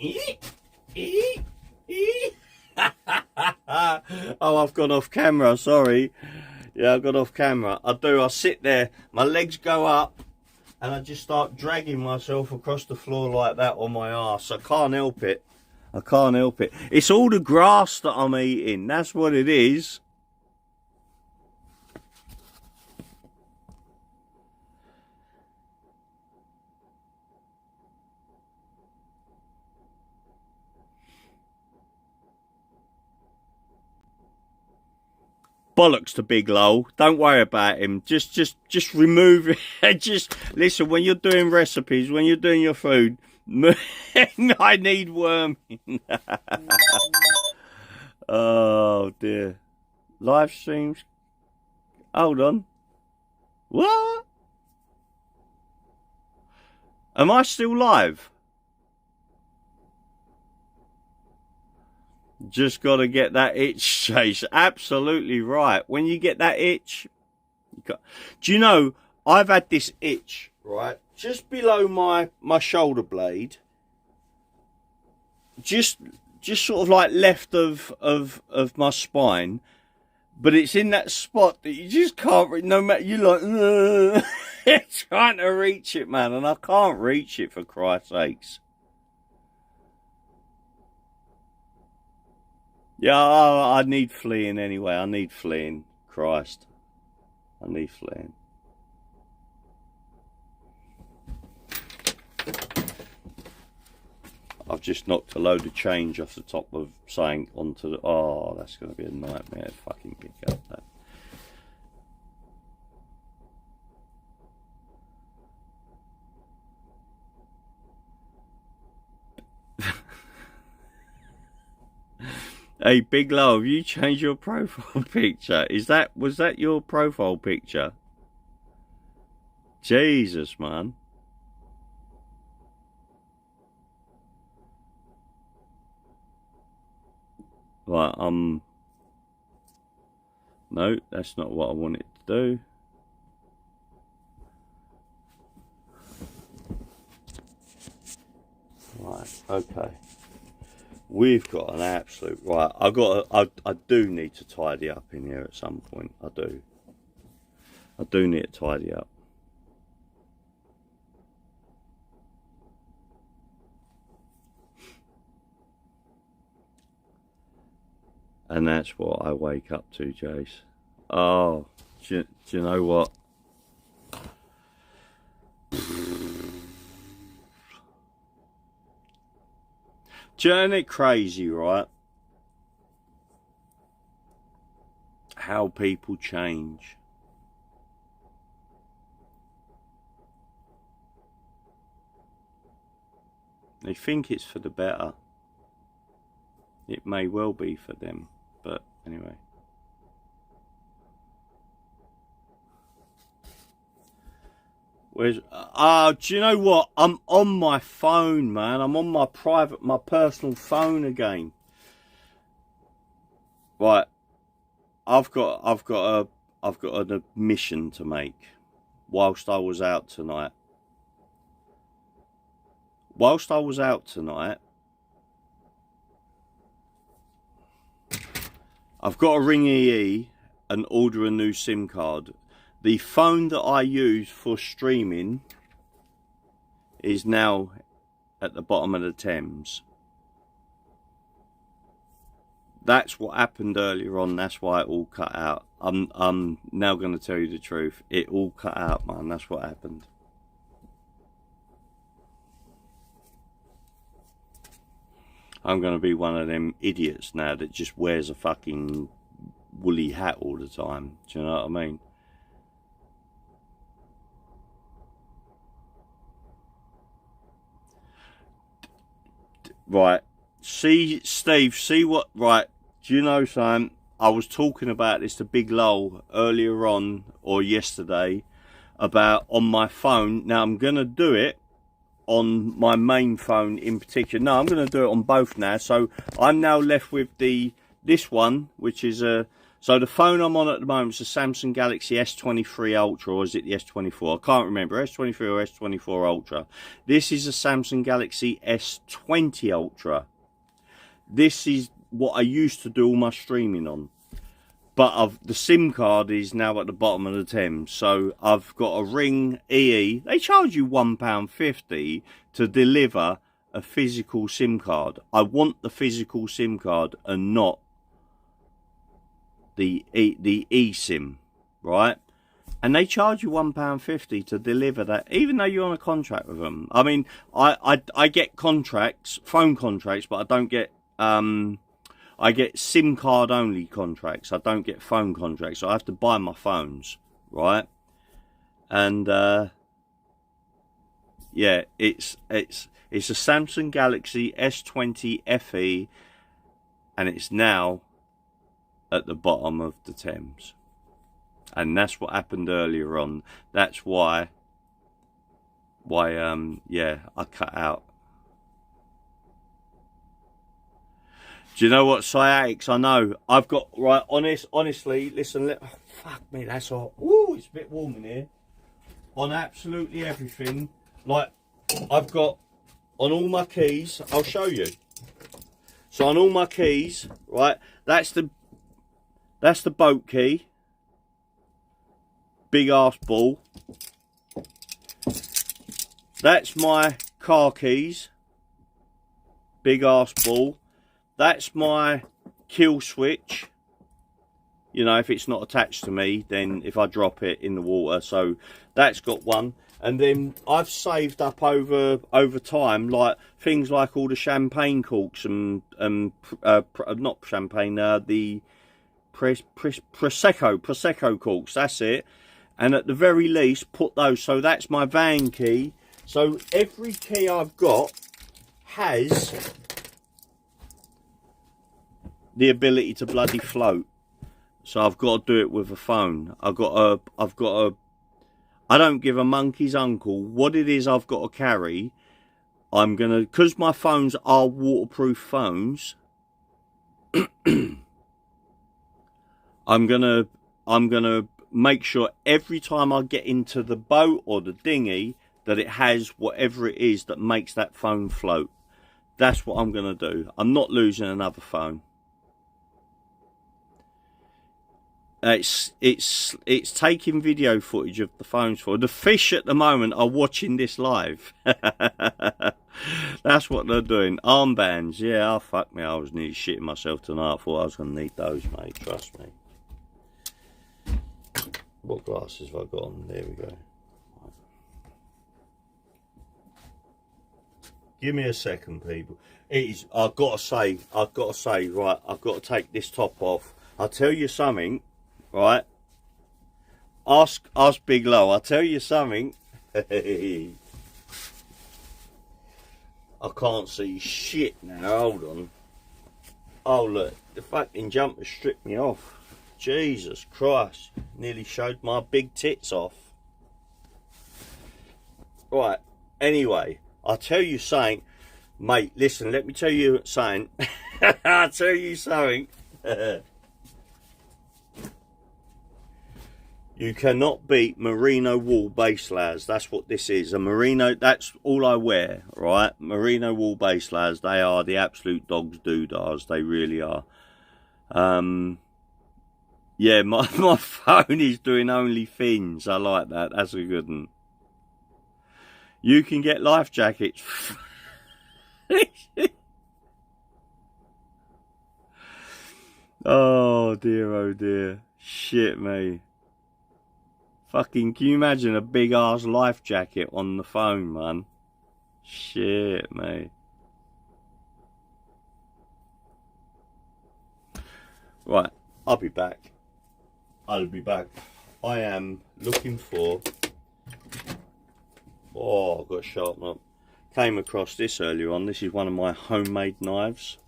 oh, I've gone off camera, sorry. Yeah, I've gone off camera. I do. I sit there, my legs go up, and I just start dragging myself across the floor like that on my arse. I can't help it. I can't help it. It's all the grass that I'm eating. That's what it is. Bollocks to Big Low. Don't worry about him. Just remove it. Just listen, when you're doing recipes, when you're doing your food, I need worming. Oh dear. Live streams. Hold on. What? Am I still live? Just got to get that itch, Chase. Absolutely right. When you get that itch, do you know, I've had this itch, right, just below my shoulder blade, just sort of like left of my spine, but it's in that spot that you just can't, no matter, you're like, trying to reach it, man, and I can't reach it, for Christ's sakes. Yeah, I need fleeing anyway. I need fleeing. Christ. I need fleeing. I've just knocked a load of change off the top of saying onto the... Oh, that's going to be a nightmare to fucking pick up that. Hey, Big Low, have you changed your profile picture? Was that your profile picture? Jesus, man. Right, no, that's not what I wanted to do. Right, okay. We've got an absolute right. I do need to tidy up in here at some point. I do need to tidy up. And that's what I wake up to, Jace. Oh, do you know what? Isn't it crazy, right? How people change. They think it's for the better. It may well be for them, but anyway. Where's do you know what? I'm on my phone, man. I'm on my personal phone again. Right. I've got an admission to make whilst I was out tonight. Whilst I was out tonight, I've got to ring EE and order a new SIM card. The phone that I use for streaming is now at the bottom of the Thames. That's what happened earlier on. That's why it all cut out. I'm now going to tell you the truth. It all cut out, man. That's what happened. I'm going to be one of them idiots now that just wears a fucking woolly hat all the time. Do you know what I mean? Right. See, Steve, see what... Right. Do you know something? I was talking about this to Big Lowell earlier on, or yesterday, about on my phone. Now, I'm going to do it on my main phone in particular. No, I'm going to do it on both now. So I'm now left with this one, which is a... So the phone I'm on at the moment is a Samsung Galaxy S23 Ultra, or is it the S24? I can't remember, S23 or S24 Ultra. This is a Samsung Galaxy S20 Ultra. This is what I used to do all my streaming on. But the SIM card is now at the bottom of the Thames. So I've got to ring EE. They charge you £1.50 to deliver a physical SIM card. I want the physical SIM card and not the eSIM, right? And they charge you £1.50 to deliver that, even though you're on a contract with them. I mean, I get contracts, phone contracts, but I don't get I get SIM card only contracts. I don't get phone contracts. So I have to buy my phones, right? And yeah, it's a Samsung Galaxy S20 FE, and it's now at the bottom of the Thames. And that's what happened earlier on. That's why yeah, I cut out. Do you know what, sciatics? I know. I've got, right, honestly, listen, oh, fuck me, that's hot. Ooh, it's a bit warm in here. On absolutely everything. Like, I've got, on all my keys, I'll show you. So on all my keys, right, that's the boat key. Big ass ball. That's my car keys. Big ass ball. That's my kill switch. You know, if it's not attached to me, then if I drop it in the water. So that's got one. And then I've saved up over time, like things like all the champagne corks and not champagne, the prosecco corks. That's it. And at the very least, put those. So that's my van key. So every key I've got has the ability to bloody float. So I've got to do it with a phone. I don't give a monkey's uncle what it is I've got to carry. I'm gonna, because my phones are waterproof phones. I'm gonna make sure every time I get into the boat or the dinghy that it has whatever it is that makes that phone float. That's what I'm gonna do. I'm not losing another phone. It's taking video footage of the phones for the fish at the moment are watching this live. That's what they're doing. Armbands, yeah. Oh fuck me, I was nearly shitting myself tonight. I thought I was gonna need those, mate. Trust me. What glasses have I got on? There we go. Give me a second, people. It is. I've got to say. Right. I've got to take this top off. I'll tell you something. Right, ask Big Low. I'll tell you something. I can't see shit now. Hold on. Oh look, the fucking jumper stripped me off. Jesus Christ, nearly showed my big tits off. Right. Anyway, I'll tell you something, mate. Listen, let me tell you something. I'll tell you something. You cannot beat merino wool base layers. That's what this is. A merino, that's all I wear, right? Merino wool base layers, they are the absolute dog's doodahs. They really are. Yeah, my phone is doing only fins. I like that. That's a good one. You can get life jackets. Oh dear. Shit me. Fucking, can you imagine a big ass life jacket on the phone, man? Shit, mate. Right, I'll be back. I am looking for... Oh, I've got to sharpen up. Came across this earlier on. This is one of my homemade knives.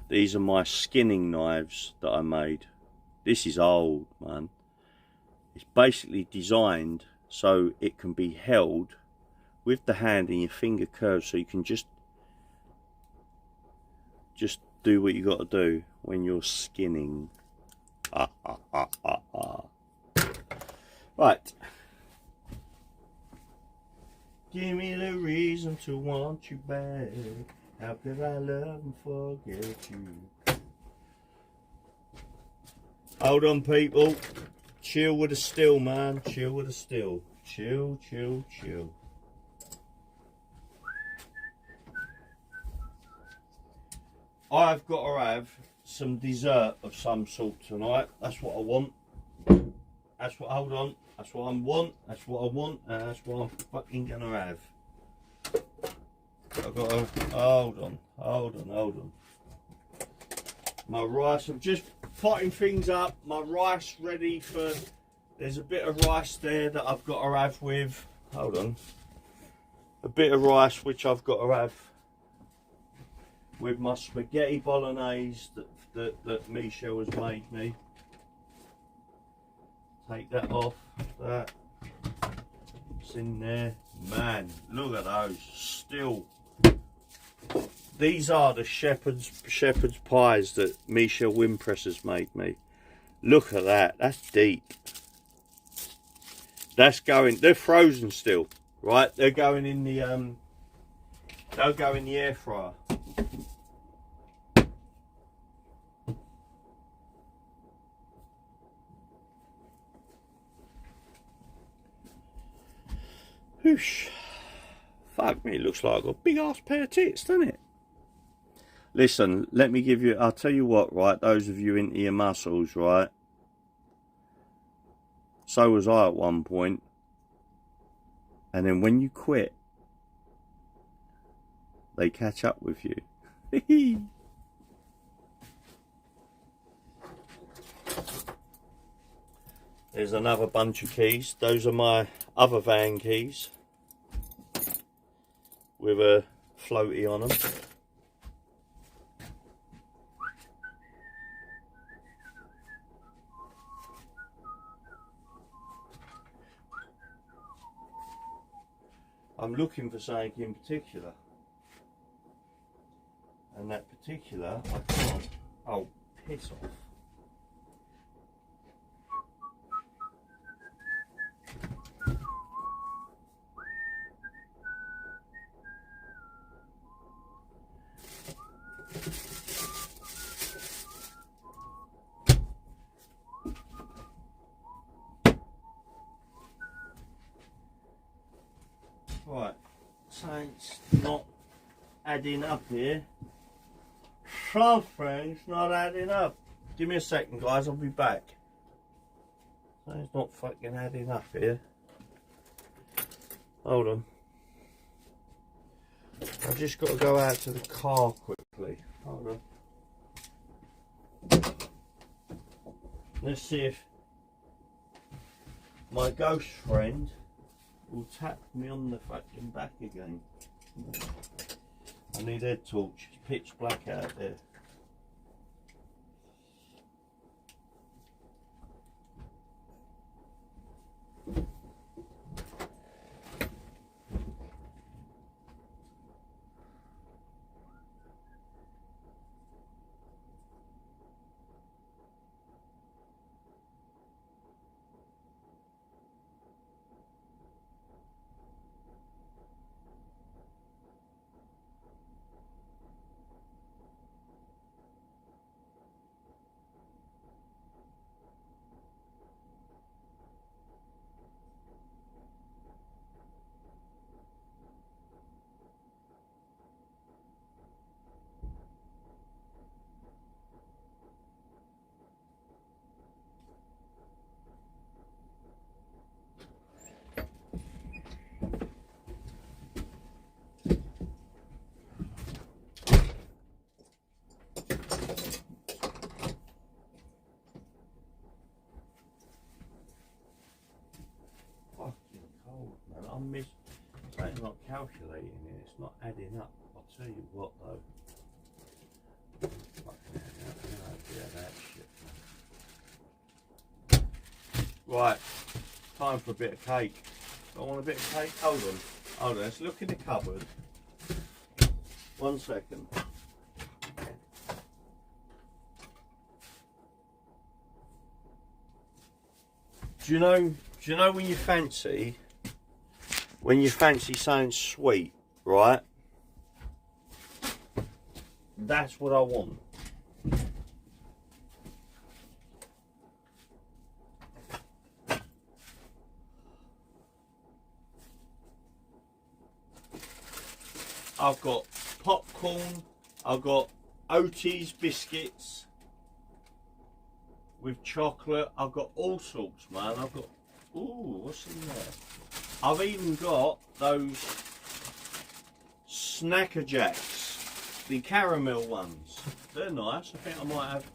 These are my skinning knives that I made. This is old, man. It's basically designed so it can be held with the hand and your finger curved, so you can just do what you got to do when you're skinning. Right. Give me the reason to want you back. How could I love and forget you? Hold on, people. Chill with a still, man. Chill with a still. Chill. I've got to have some dessert of some sort tonight. That's what I want. That's what, hold on. That's what I want. That's what I want. And that's what I'm fucking gonna have. I've got to, hold on. My rice, I'm just potting things up. My rice ready for, there's a bit of rice there that I've got to have with, hold on. A bit of rice which I've got to have with my spaghetti bolognese that Michelle has made me. Take that off, that. It's in there. Man, look at those, still. These are the shepherd's pies that Michelle Wimpress has made me. Look at that. That's deep. That's going. They're frozen still, right? They're going in the they'll go in the air fryer. Whoosh. Fuck me, it looks like I've got a big ass pair of tits, doesn't it? Listen, let me give you, I'll tell you what, right, those of you into your muscles, right? So was I at one point. And then when you quit, they catch up with you. There's another bunch of keys. Those are my other van keys with a floaty on them. I'm looking for something in particular. And that particular, I can't. Oh, piss off. Right, so it's not adding up here. Something's not adding up. Give me a second, guys, I'll be back. So it's not fucking adding up here. Hold on. I've just got to go out to the car quickly. Hold on. Let's see if my ghost friend will tap me on the fucking back again. I need a head torch. It's pitch black out there. It's not calculating it, it's not adding up. I'll tell you what though. Fucking that shit. Right, time for a bit of cake. I want a bit of cake. Hold on, let's look in the cupboard. 1 second. Do you know when you fancy something sweet, right? That's what I want. I've got popcorn, I've got Oatie's biscuits with chocolate, I've got all sorts, man. I've got, ooh, what's in there? I've even got those Snacker Jacks, the caramel ones. They're nice. I think I might have,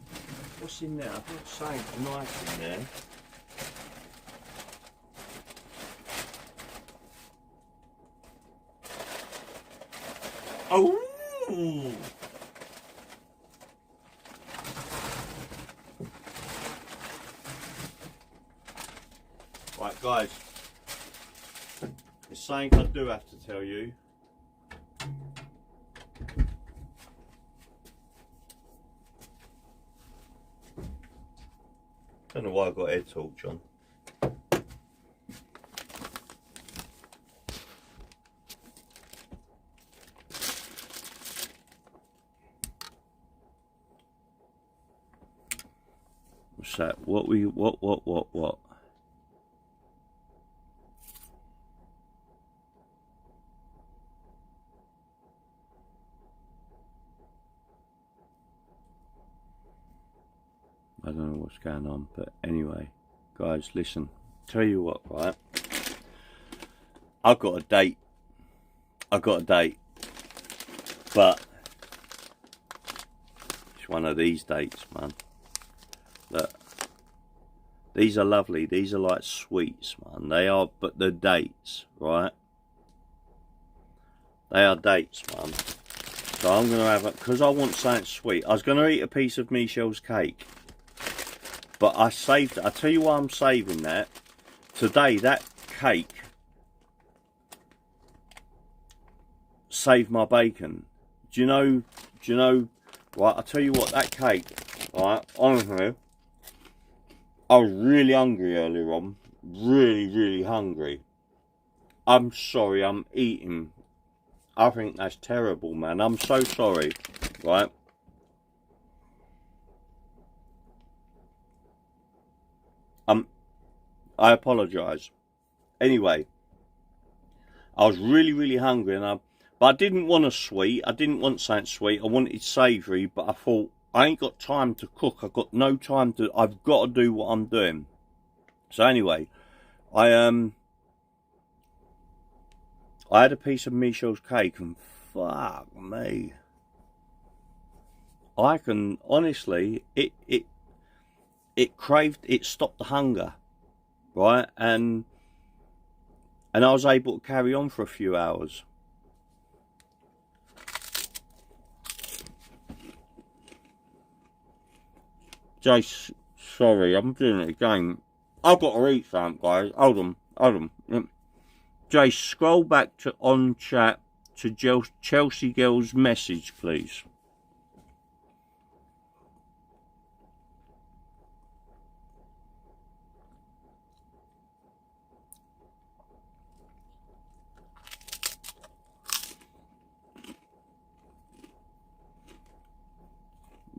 what's in there? I've got something nice in there. Oh! Right, guys. There's something I do have to tell you. Don't know why I've got a head torch on. What's that? What? I don't know what's going on, but anyway, guys, listen. Tell you what, right? I've got a date, but it's one of these dates, man. Look, these are lovely. These are like sweets, man. They are, but they're dates, right? They are dates, man. So I'm gonna have it because I want something sweet. I was gonna eat a piece of Michelle's cake, but I saved it. I tell you why I'm saving that. Today, that cake save my bacon. Do you know, right, I'll tell you what, that cake, right, honestly, I was really hungry earlier on. Really hungry. I'm sorry, I'm eating. I think that's terrible, man. I'm so sorry, right? I apologise. Anyway, I was really hungry, but I didn't want a sweet. I didn't want something sweet. I wanted savoury, but I thought, I ain't got time to cook. I've got no time to, I've got to do what I'm doing. So anyway, I had a piece of Michel's cake, and fuck me, I can honestly, it craved, it stopped the hunger, right? And I was able to carry on for a few hours. Jace, sorry, I'm doing it again. I've got to eat something, guys. Hold on. Jace, scroll back to on chat to Chelsea Girl's message, please.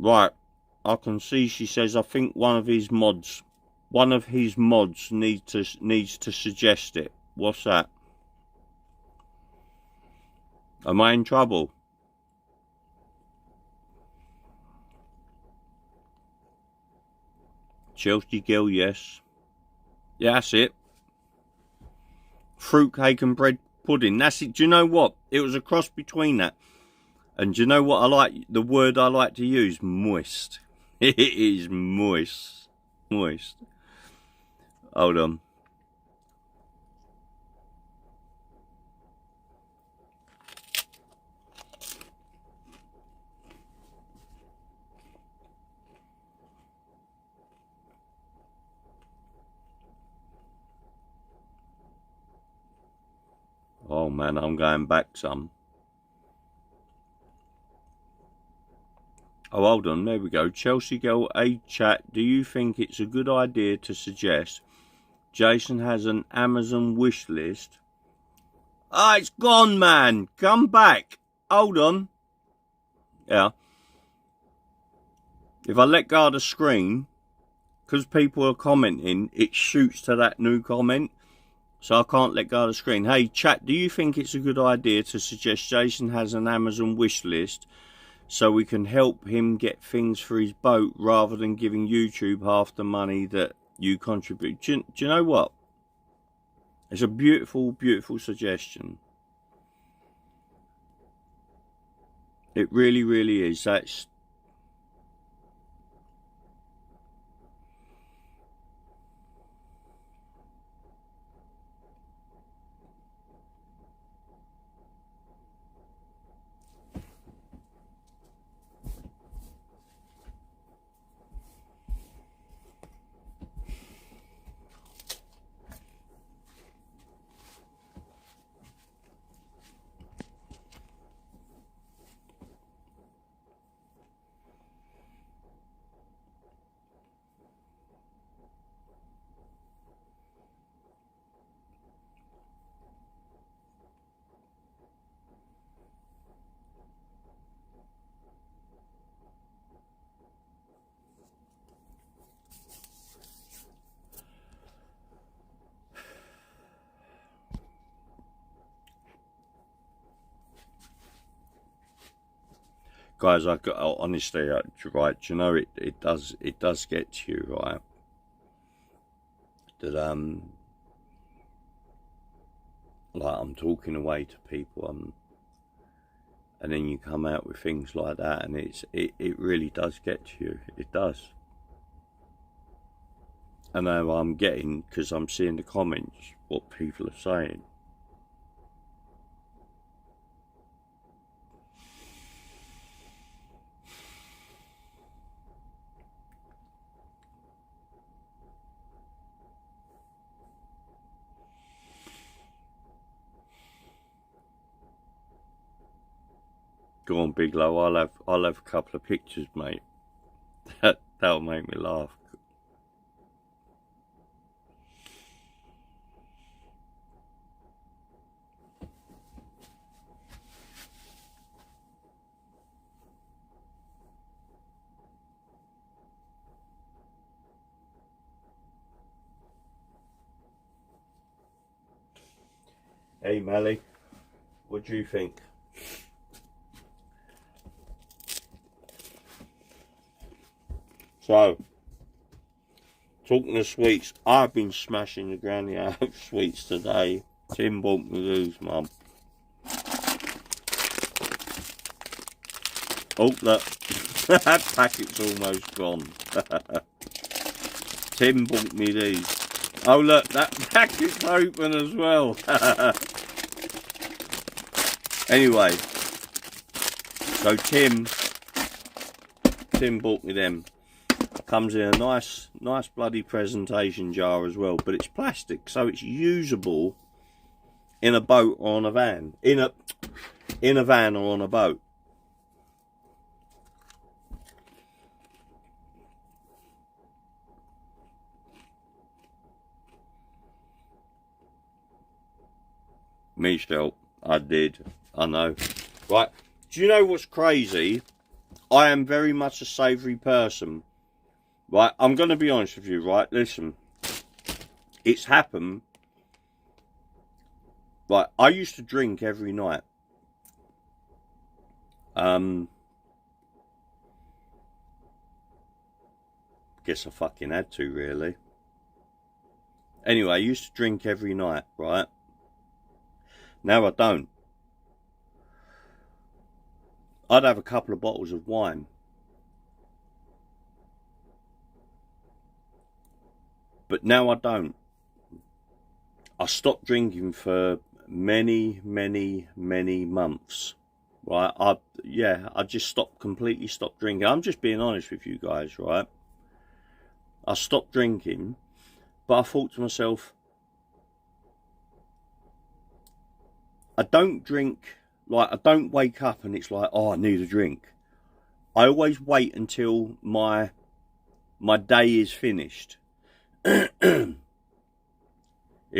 Right, I can see she says, I think one of his mods needs to suggest it. What's that? Am I in trouble? Chelsea Girl, yes. Yeah, that's it. Fruitcake and bread pudding. That's it. Do you know what? It was a cross between that. And do you know what I like? The word I like to use? Moist. It is moist. Moist. Hold on. Oh man, I'm going back some. Oh, hold on, there we go. Chelsea Girl, a chat. Do you think it's a good idea to suggest Jason has an Amazon wish list? Ah, it's gone, man. Come back. Hold on. Yeah. If I let go of the screen, because people are commenting, it shoots to that new comment. So I can't let go of the screen. Hey, chat, do you think it's a good idea to suggest Jason has an Amazon wish list so we can help him get things for his boat rather than giving YouTube half the money that you contribute? Do you know what? It's a beautiful suggestion. It really is. That's... Guys, I got, honestly, right, you know, it does get to you, right? That like I'm talking away to people, and then you come out with things like that, and it really does get to you. It does. And now I'm getting, because I'm seeing the comments, what people are saying. Go on, Biglow. I'll have a couple of pictures, mate. That'll make me laugh. Hey, Mally, what do you think? So, talking of sweets, I've been smashing the granny out of sweets today. Tim bought me these, Mum. Oh, look, that packet's almost gone. Tim bought me these. Oh, look, that packet's open as well. Anyway, so Tim bought me them. Comes in a nice bloody presentation jar as well, but it's plastic, so it's usable in a boat or on a van. In a van or on a boat. Michelle, I did. I know. Right. Do you know what's crazy? I am very much a savoury person. Right. I'm going to be honest with you. Right. Listen. It's happened. Right. I used to drink every night. Guess I fucking had to, really. Anyway, I used to drink every night. Right. Now I don't. I'd have a couple of bottles of wine. But now I don't. I stopped drinking for many months. Right? I just completely stopped drinking. I'm just being honest with you guys, right? I stopped drinking, but I thought to myself, I don't drink, like, I don't wake up and it's like, oh, I need a drink. I always wait until my day is finished. It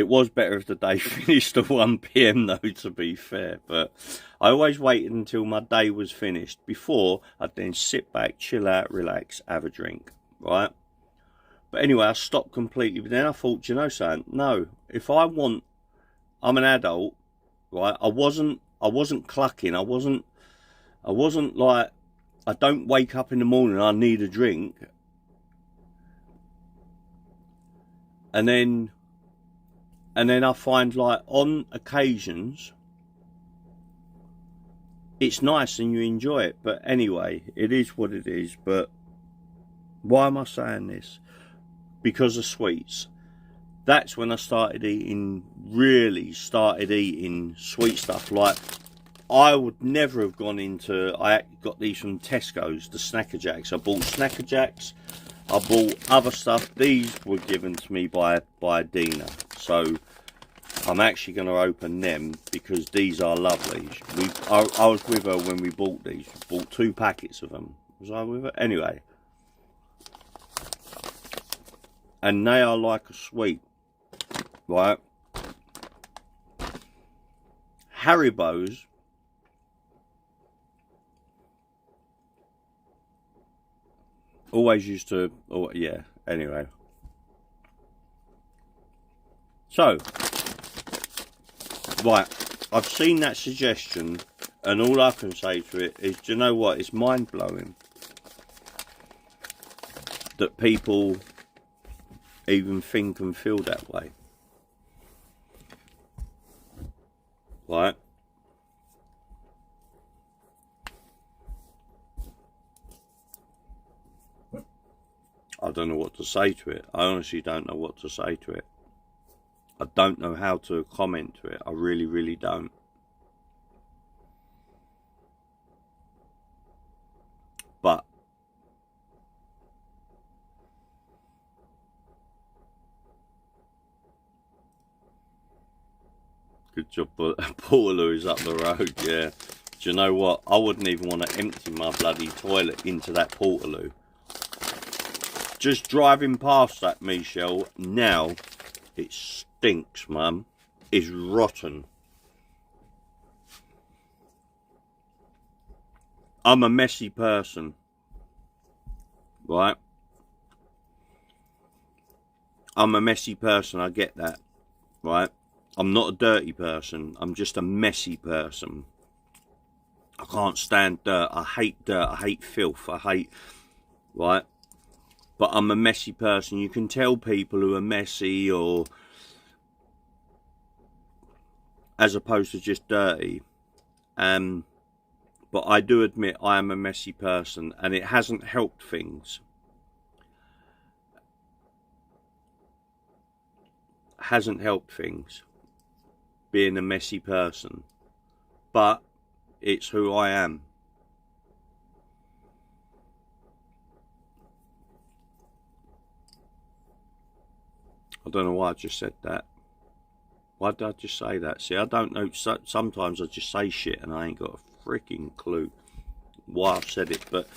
was better if the day finished at 1 PM though, to be fair, but I always waited until my day was finished before I'd then sit back, chill out, relax, have a drink, right? But anyway, I stopped completely, but then I thought, you know something? No, if I'm an adult, right? I wasn't clucking. I wasn't like, I don't wake up in the morning, I need a drink. And then I find, like, on occasions, it's nice and you enjoy it. But anyway, it is what it is. But why am I saying this? Because of sweets. That's when I really started eating sweet stuff. Like, I would never have gone into, I got these from Tesco's, the Snacker Jacks. I bought Snacker Jacks. I bought other stuff. These were given to me by Dina. So I'm actually going to open them because these are lovely. I was with her when we bought these. We bought 2 packets of them. Was I with her? Anyway. And they are like a sweet. Right? Haribo's. Always used to, oh yeah, anyway. So, right, I've seen that suggestion, and all I can say to it is, do you know what, it's mind-blowing that people even think and feel that way. Right? I don't know what to say to it. I honestly don't know what to say to it. I don't know how to comment to it. I really don't. But good job, Paula is up the road, yeah. Do you know what? I wouldn't even want to empty my bloody toilet into that portaloo. Just driving past that, Michelle, now, it stinks, mum. It's rotten. I'm a messy person, right? I'm a messy person, I get that, right? I'm not a dirty person, I'm just a messy person. I can't stand dirt, I hate filth, I hate, right? But I'm a messy person. You can tell people who are messy or as opposed to just dirty. But I do admit I am a messy person, and it hasn't helped things. Hasn't helped things being a messy person, but it's who I am. I don't know why I just said that. Why did I just say that? See, I don't know. Sometimes I just say shit and I ain't got a freaking clue why I've said it, but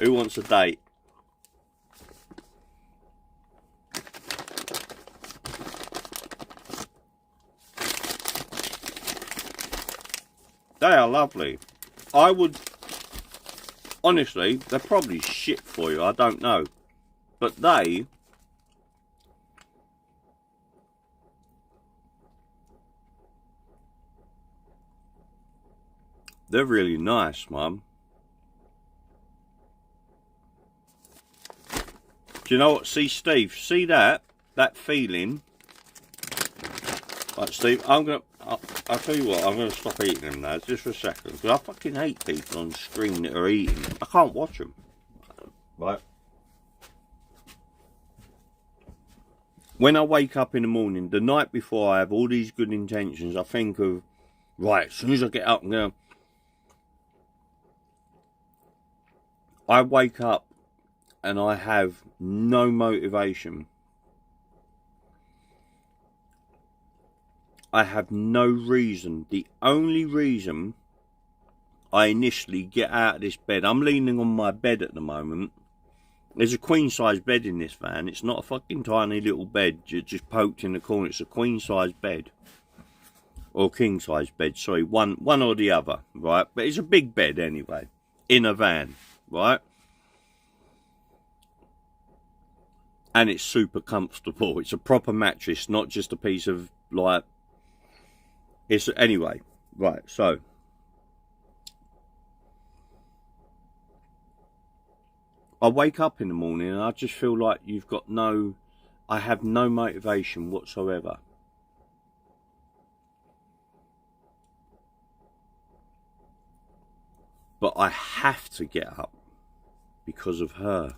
who wants a date? They are lovely. I would, honestly, they're probably shit for you, I don't know. But they're really nice, Mum. Do you know what? See, Steve, see that feeling? Right, Steve, I'll tell you what, I'm going to stop eating them now, just for a second, because I fucking hate people on screen that are eating. I can't watch them. Right? When I wake up in the morning, the night before, I have all these good intentions. I think of, right, as soon as I get up, I wake up and I have no motivation. I have no reason. The only reason I initially get out of this bed, I'm leaning on my bed at the moment. There's a queen size bed in this van. It's not a fucking tiny little bed just poked in the corner. It's a queen size bed. Or king size bed, sorry. One or the other, right? But it's a big bed anyway. In a van, right? And it's super comfortable. It's a proper mattress, not just a piece of, like... It's... Anyway, right, so... I wake up in the morning and I just feel like I have no motivation whatsoever. But I have to get up because of her.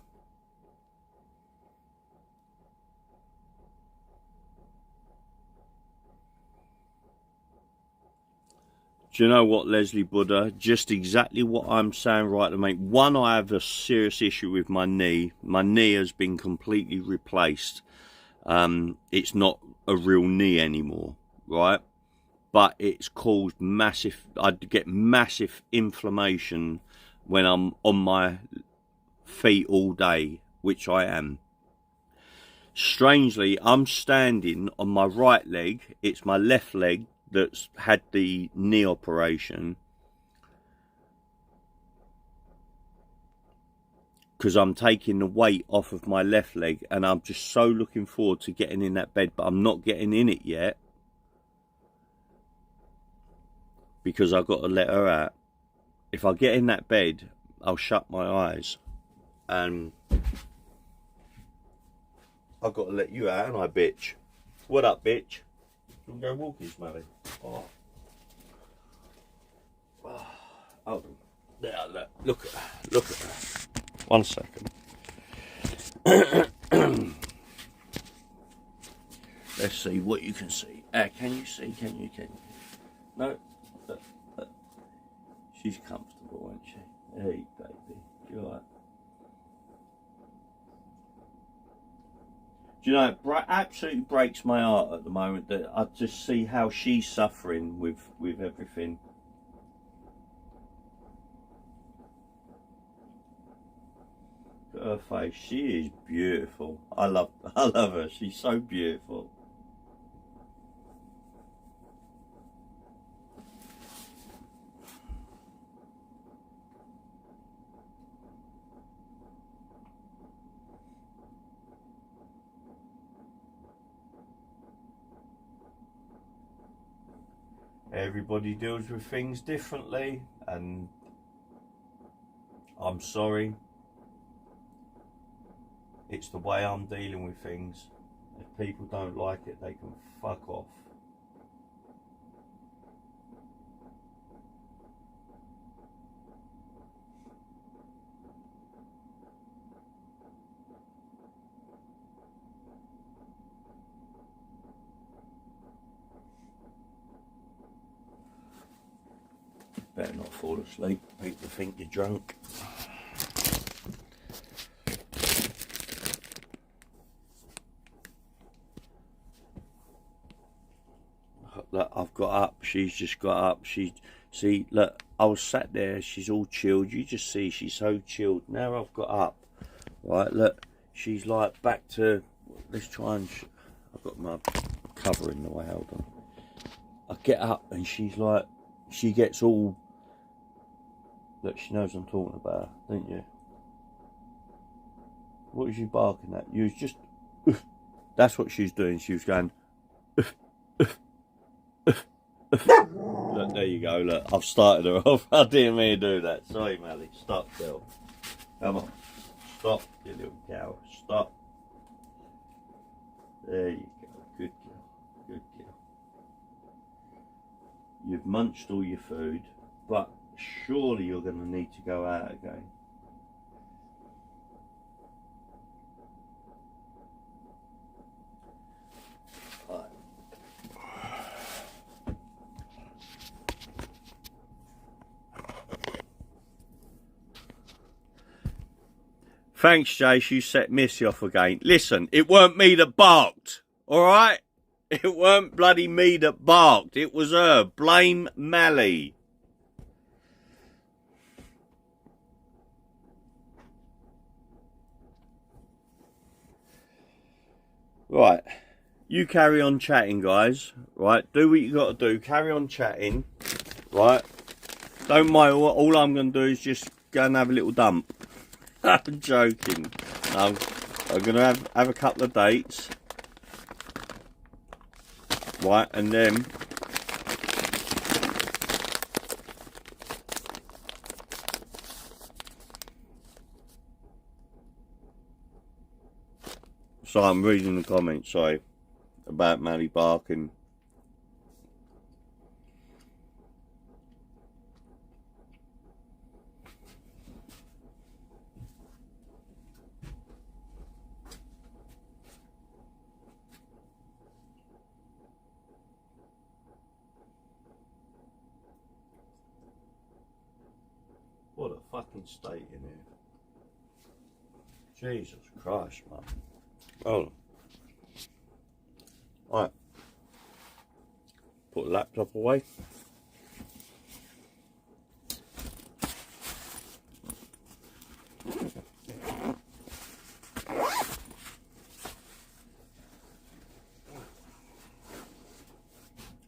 Do you know what, Leslie Buddha? Just exactly what I'm saying right, mate. One, I have a serious issue with my knee. My knee has been completely replaced. It's not a real knee anymore, right? But it's caused massive... I get massive inflammation when I'm on my feet all day, which I am. Strangely, I'm standing on my right leg. It's my left leg that's had the knee operation, because I'm taking the weight off of my left leg, and I'm just so looking forward to getting in that bed, but I'm not getting in it yet because I've got to let her out. If I get in that bed, I'll shut my eyes, and I've got to let you out, and I, bitch. What up, bitch? We'll go walking, Smelly. Oh. Oh. Hold on. There, look at her. Look at her. 1 second. Let's see what you can see. Can you see? Can you? No. She's comfortable, isn't she? Hey, baby. You alright? Do you know, it absolutely breaks my heart at the moment that I just see how she's suffering with everything. Look at her face. She is beautiful. I love her. She's so beautiful. Everybody deals with things differently, and I'm sorry. It's the way I'm dealing with things. If people don't like it, they can fuck off. Better not fall asleep. People think you're drunk. Look, I've got up. She's just got up. See, look, I was sat there. She's all chilled. You just see she's so chilled. Now I've got up. Right, look, she's like back to. Let's try and. I've got my cover in the way. Hold on. I get up and she's like, she gets all. Look, she knows I'm talking about her, don't you? What was you barking at? You was just. That's what she was doing. She was going. Look, there you go. Look, I've started her off. I didn't mean to do that. Sorry, Mally. Stop, girl. Come on. Stop, you little cow. Stop. There you go. Good girl. Good girl. You've munched all your food, but surely you're going to need to go out again. Thanks, Jace, you set Missy off again. Listen, it weren't me that barked, alright? It weren't bloody me that barked. It was her. Blame Mally. Right. You carry on chatting, guys. Right? Do what you got to do. Carry on chatting. Right? Don't mind. All I'm going to do is just go and have a little dump. I'm joking. I'm going to have a couple of dates. Right, and then so I'm reading the comments, sorry, about Mally barking. What a fucking state in here. Jesus Christ, man. Oh. Alright. Put the laptop away.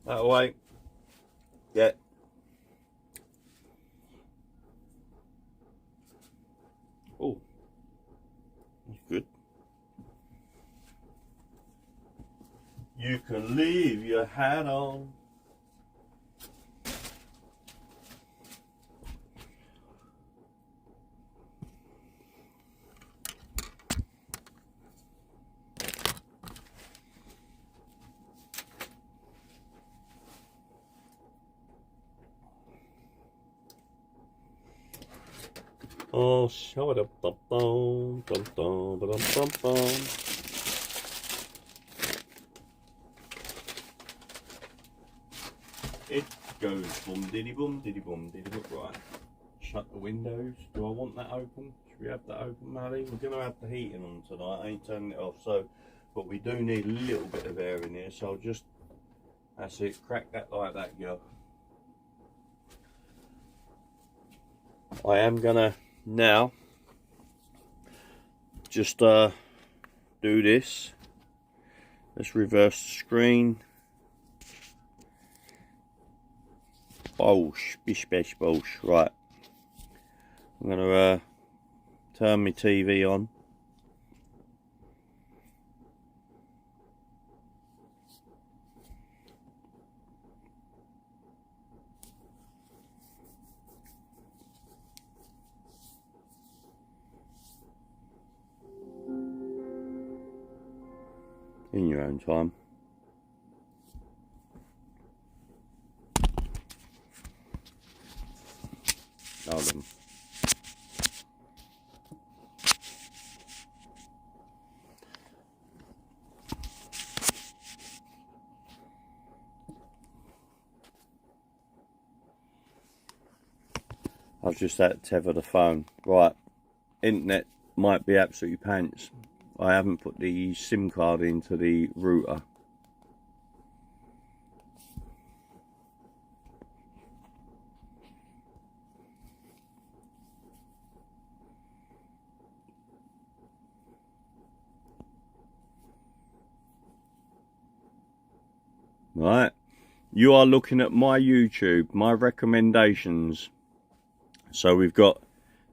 That away. Yeah. Oh, that's good. You can leave your hat on. Oh, show it up, bum bum bum bum bum bum bum. It goes boom diddy boom diddy boom diddy boom. Right. Shut the windows. Do I want that open? Should we have that open, Mally? We're gonna have the heating on tonight. I ain't turning it off. So but we do need a little bit of air in here, so I'll just, that's it, crack that like that, girl. I am gonna now just do this. Let's reverse the screen. Bosh, bish bash bosh. Right, I'm gonna turn my TV on. In your own time. Hold on. I've just had to tether the phone. Right, internet might be absolutely pants. I haven't put the SIM card into the router. Right, you are looking at my YouTube, my recommendations. So we've got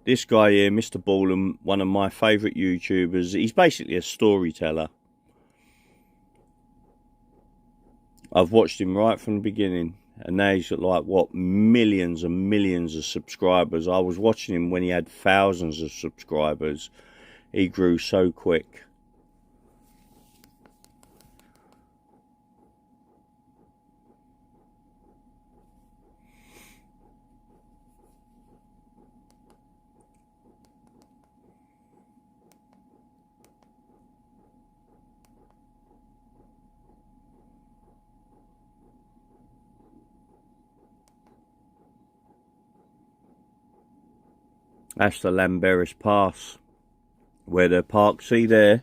this guy here, Mr. Ballum, one of my favourite YouTubers. He's basically a storyteller. I've watched him right from the beginning, and now he's got like, what, millions and millions of subscribers. I was watching him when he had thousands of subscribers. He grew so quick. That's the Llanberis Pass, where the park, see there,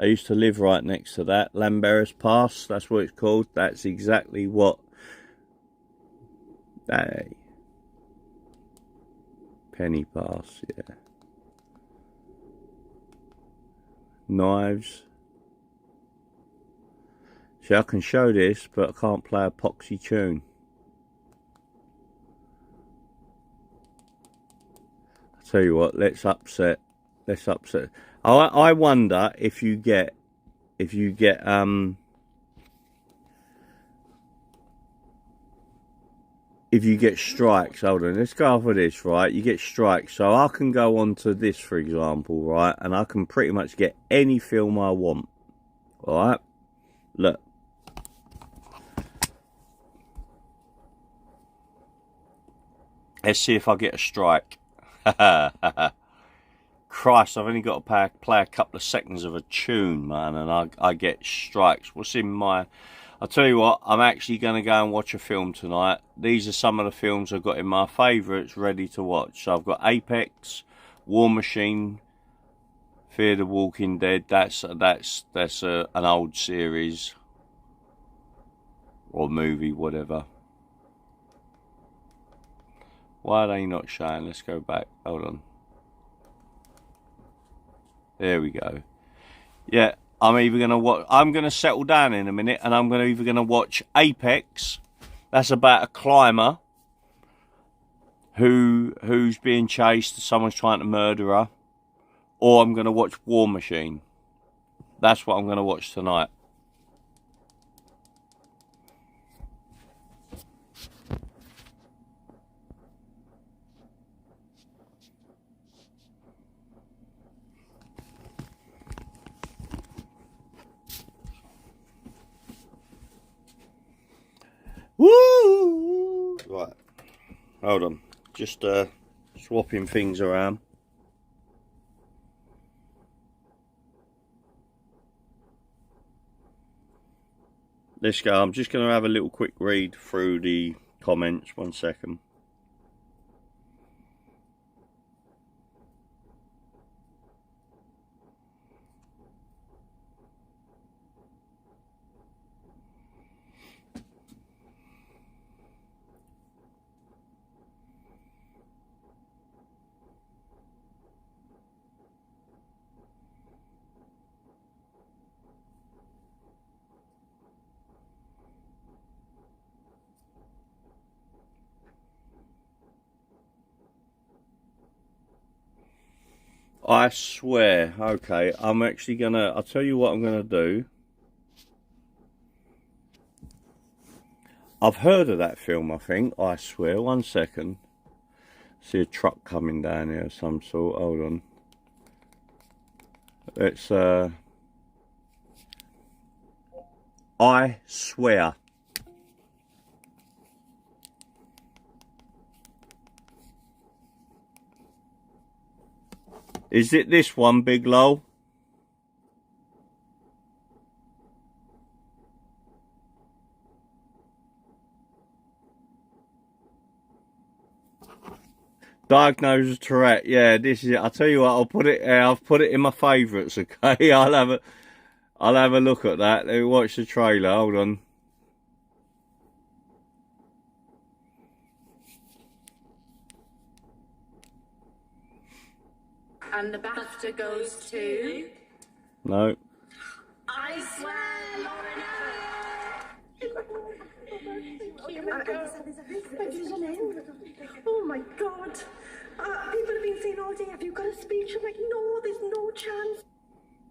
I used to live right next to that, Llanberis Pass, that's what it's called. That's exactly what, hey, Penny Pass, yeah. Knives. See, I can show this, but I can't play a poxy tune. Tell you what, let's upset. I wonder if you get strikes. Hold on, let's go over this, right? You get strikes, so I can go on to this, for example, right, and I can pretty much get any film I want. All right, look. Let's see if I get a strike. Christ, I've only got to play a couple of seconds of a tune, man, and I get strikes. What's in my... I'll tell you what, I'm actually going to go and watch a film tonight. These are some of the films I've got in my favourites ready to watch. So I've got Apex, War Machine, Fear the Walking Dead. That's an old series or movie, whatever. Why are they not showing? Let's go back. Hold on. There we go. Yeah, I'm either gonna watch. I'm gonna settle down in a minute, and I'm either gonna watch Apex. That's about a climber who's being chased. Someone's trying to murder her, or I'm gonna watch War Machine. That's what I'm gonna watch tonight. Woo! Right, hold on, just swapping things around. Let's go. I'm just going to have a little quick read through the comments. 1 second. I swear. Okay, I'm actually gonna, I'll tell you what I'm gonna do. I've heard of that film, I think. I swear. 1 second. See a truck coming down here of some sort. Hold on. It's I swear. Is it this one, Big Lol? Diagnosed Tourette. Yeah, this is it. I'll tell you what. I'll put it. I've put it in my favourites. Okay. I'll have a look at that. Let me watch the trailer. Hold on. And the BAFTA goes to... No. I swear, Lorna! Oh my God. People have been saying all day, have you got a speech? I'm like, no, there's no chance.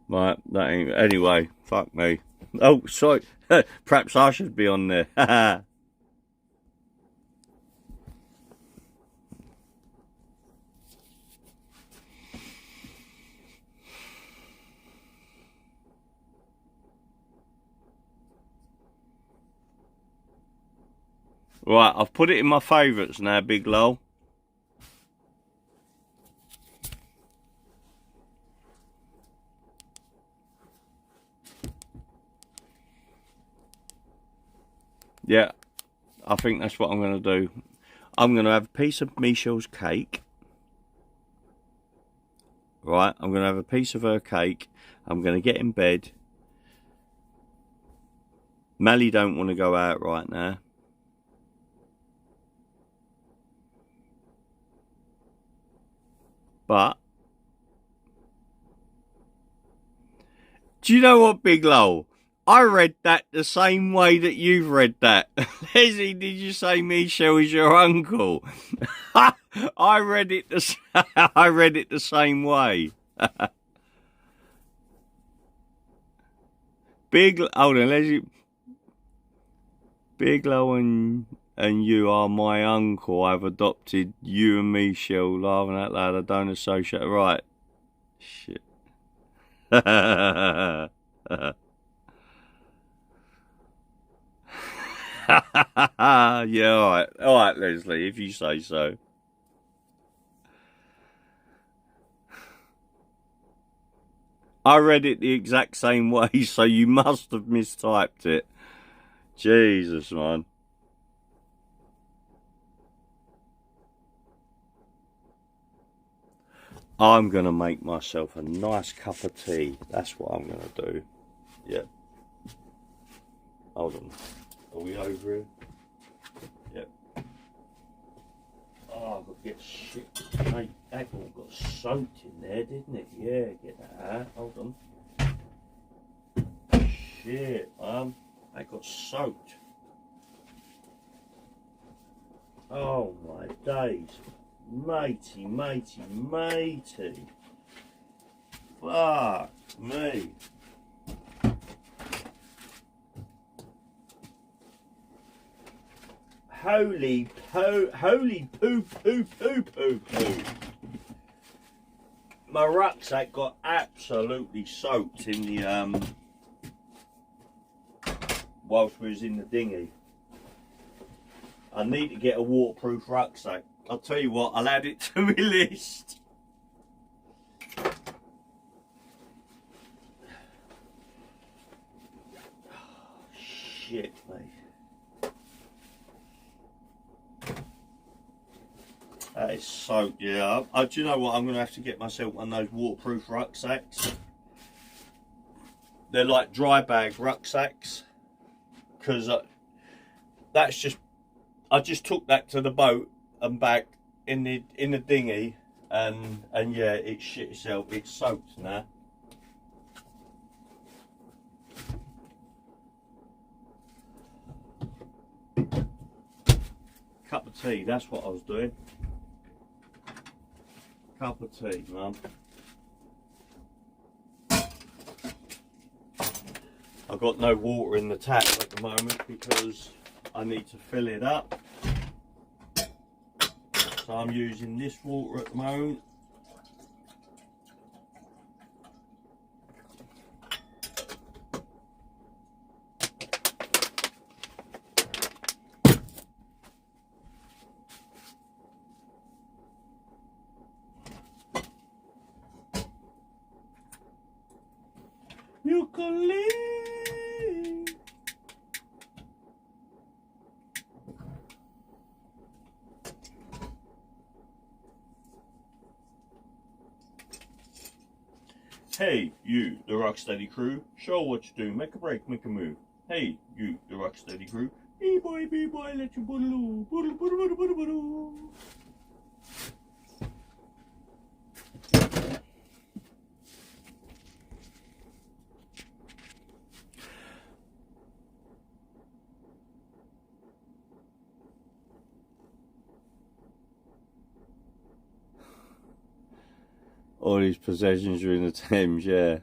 Right, that ain't... Anyway, fuck me. Oh, sorry. Perhaps I should be on there. Right, I've put it in my favourites now, Big Lol. Yeah, I think that's what I'm going to do. I'm going to have a piece of Michelle's cake. Right, I'm going to have a piece of her cake. I'm going to get in bed. Mally don't want to go out right now. But, do you know what, Big Lol? I read that the same way that you've read that. Leslie, did you say Michelle is your uncle? I read it the same way. Hold on, Leslie. Big Lol and you are my uncle. I've adopted you and Michelle. Laughing out loud. I don't associate. Right. Shit. Yeah, alright. Alright, Leslie, if you say so. I read it the exact same way, so you must have mistyped it. Jesus, man. I'm going to make myself a nice cup of tea. That's what I'm going to do. Yep. Hold on. Are we over here? Yep. Oh, I've got to get shit. Mate, that all got soaked in there, didn't it? Yeah, get that out. Hold on. Shit, that got soaked. Oh, my days. Matey, matey, matey. Fuck me. Holy poo poo poo poo. My rucksack got absolutely soaked in the whilst we was in the dinghy. I need to get a waterproof rucksack. I'll tell you what, I'll add it to my list. Oh, shit, mate. That is soaked, yeah. Do you know what? I'm going to have to get myself one of those waterproof rucksacks. They're like dry bag rucksacks. Because that's just... I just took that to the boat and back in the dinghy, and yeah, it shit itself. It's soaked now. Cup of tea. That's what I was doing. Cup of tea, Mum. I've got no water in the tap at the moment because I need to fill it up. So I'm using this water at the moment. You can leave. Hey, you, the Rocksteady crew, show what you do, make a break, make a move. Hey, you, the Rocksteady crew, B-boy, let you boodaloo, boodaloo, boodaloo, boodaloo, boodaloo. All these possessions are in the Thames, yeah.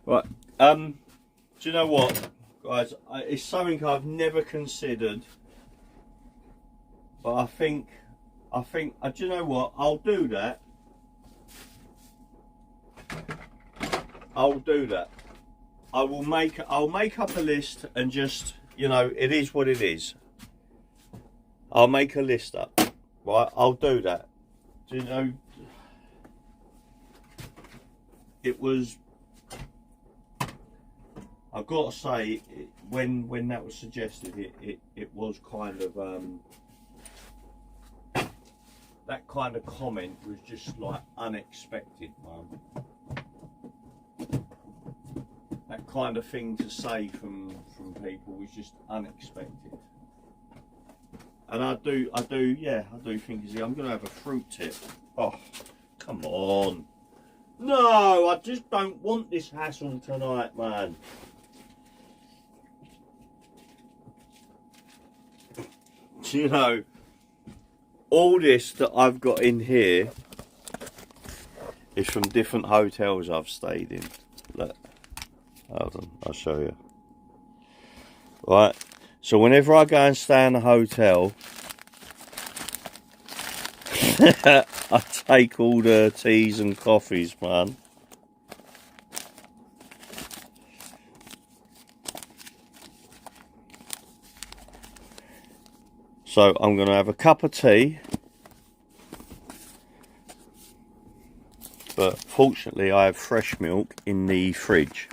Right, do you know what, guys? It's something I've never considered, but I think, do you know what? I'll do that. I'll do that. I'll make up a list and just, you know, it is what it is. I'll make a list up, right? I'll do that. Do you know, it was, I've got to say, when that was suggested, it was kind of, that kind of comment was just like unexpected, man. That kind of thing to say from people was just unexpected. And I do think, I'm going to have a fruit tip. Oh, come on. No, I just don't want this hassle tonight, man. You know, all this that I've got in here is from different hotels I've stayed in. Look. Hold on, I'll show you. Right, so whenever I go and stay in a hotel, I take all the teas and coffees, man. So I'm going to have a cup of tea, but fortunately I have fresh milk in the fridge.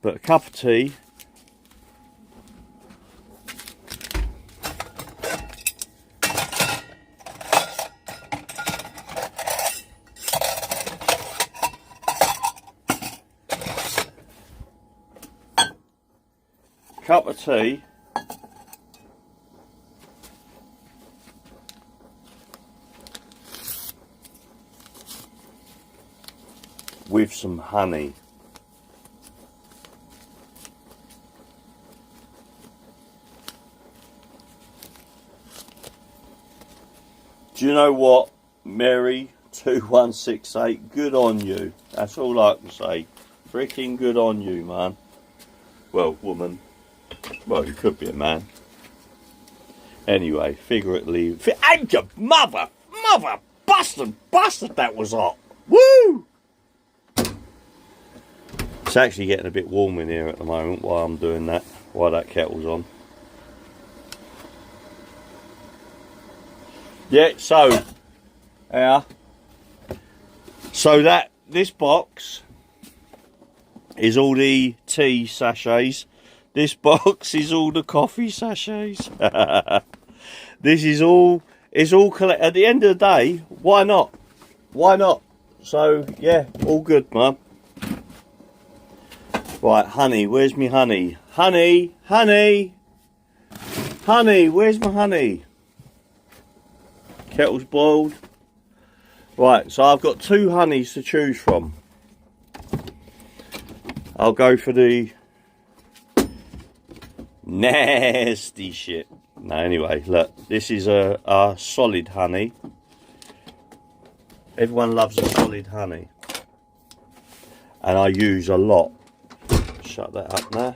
But a cup of tea, with some honey. Do you know what, Mary 2168, good on you. That's all I can say. Freaking good on you, man. Well, woman. Well, you could be a man. Anyway, figuratively. And your mother bastard, that was hot. Woo! It's actually getting a bit warm in here at the moment while I'm doing that, while that kettle's on. Yeah, so, yeah. So this box is all the tea sachets. This box is all the coffee sachets. This is all, it's all collect. At the end of the day, why not? Why not? So, yeah, all good, man. Right, honey, where's my honey? Honey, where's my honey? Kettle's boiled. Right, so I've got 2 honeys to choose from. I'll go for the nasty shit. No, anyway, look, this is a solid honey. Everyone loves a solid honey, and I use a lot. Shut that up now.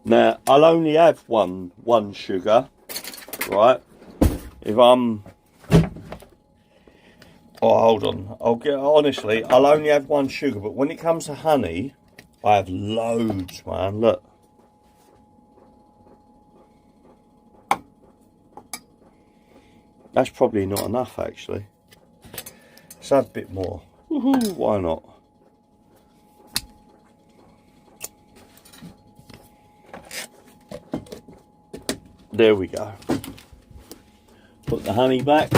Now I'll only have one sugar, right? If I'm, oh hold on, honestly, I'll only have one sugar. But when it comes to honey, I have loads, man. Look. That's probably not enough, actually. Let's add a bit more. Woohoo, why not? There we go. Put the honey back.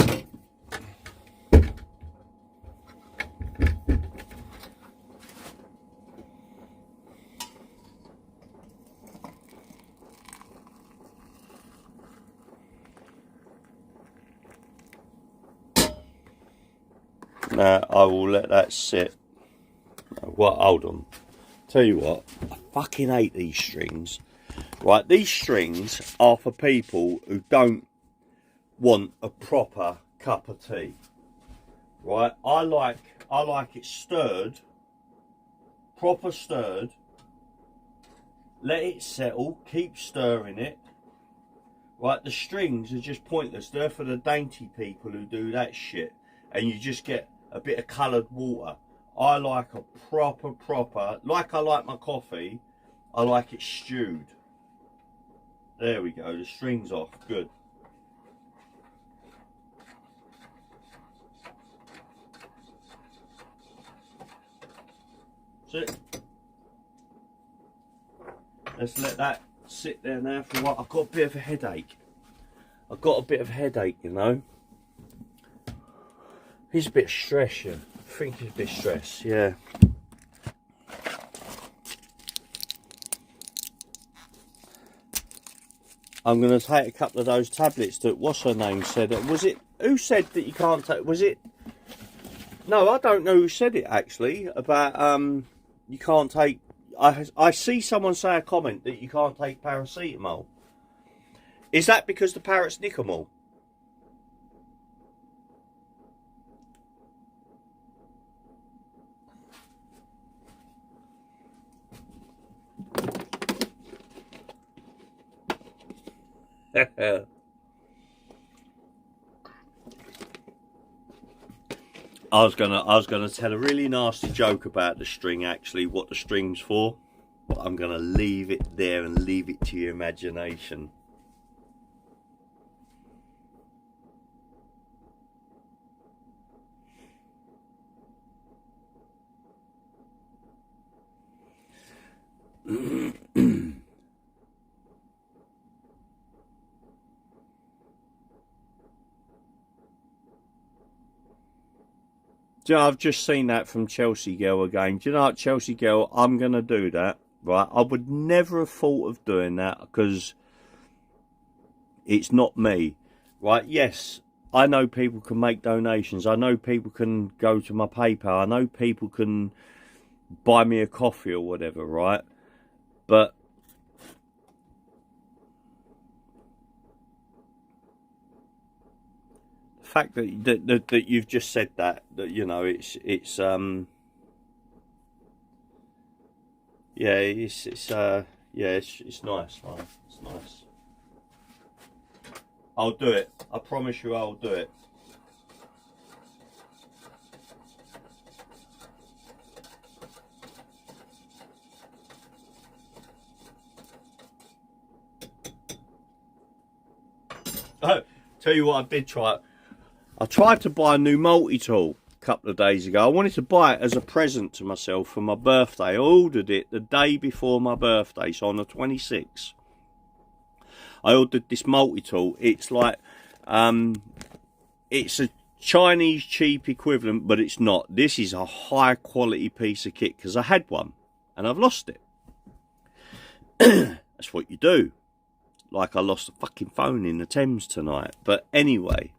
Now I will let that sit. What? Hold on. Tell you what, I fucking hate these strings. Right, these strings are for people who don't want a proper cup of tea. Right, I like it stirred, proper stirred. Let it settle. Keep stirring it. Right, the strings are just pointless. They're for the dainty people who do that shit, and you just get a bit of coloured water. I like a proper, like I like my coffee, I like it stewed. There we go, the string's off, good. That's it. Let's let that sit there now for a while. I've got a bit of a headache. I've got a bit of a headache, you know. He's a bit stressed, yeah. I think he's a bit stressed, yeah. I'm going to take a couple of those tablets that, what's her name, said. Was it, who said that you can't take, was it? No, I don't know who said it, actually, about, you can't take, I see someone say a comment that you can't take paracetamol. Is that because the parrots nick 'em all? I was gonna tell a really nasty joke about the string, actually, what the string's for, but I'm gonna leave it there and leave it to your imagination. Do you know, I've just seen that from Chelsea Girl again. Do you know what, Chelsea Girl, I'm going to do that, right? I would never have thought of doing that because it's not me, right? Yes, I know people can make donations. I know people can go to my PayPal. I know people can buy me a coffee or whatever, right? But fact that you've just said that you know it's yeah, it's nice, man. It's nice. I'll do it. I promise you, I'll do it. Oh, tell you what, I did try. I tried to buy a new multi-tool a couple of days ago. I wanted to buy it as a present to myself for my birthday. I ordered it the day before my birthday, so on the 26th. I ordered this multi-tool. It's like, it's a Chinese cheap equivalent, but it's not. This is a high quality piece of kit because I had one and I've lost it. That's what you do. Like I lost a fucking phone in the Thames tonight. But anyway.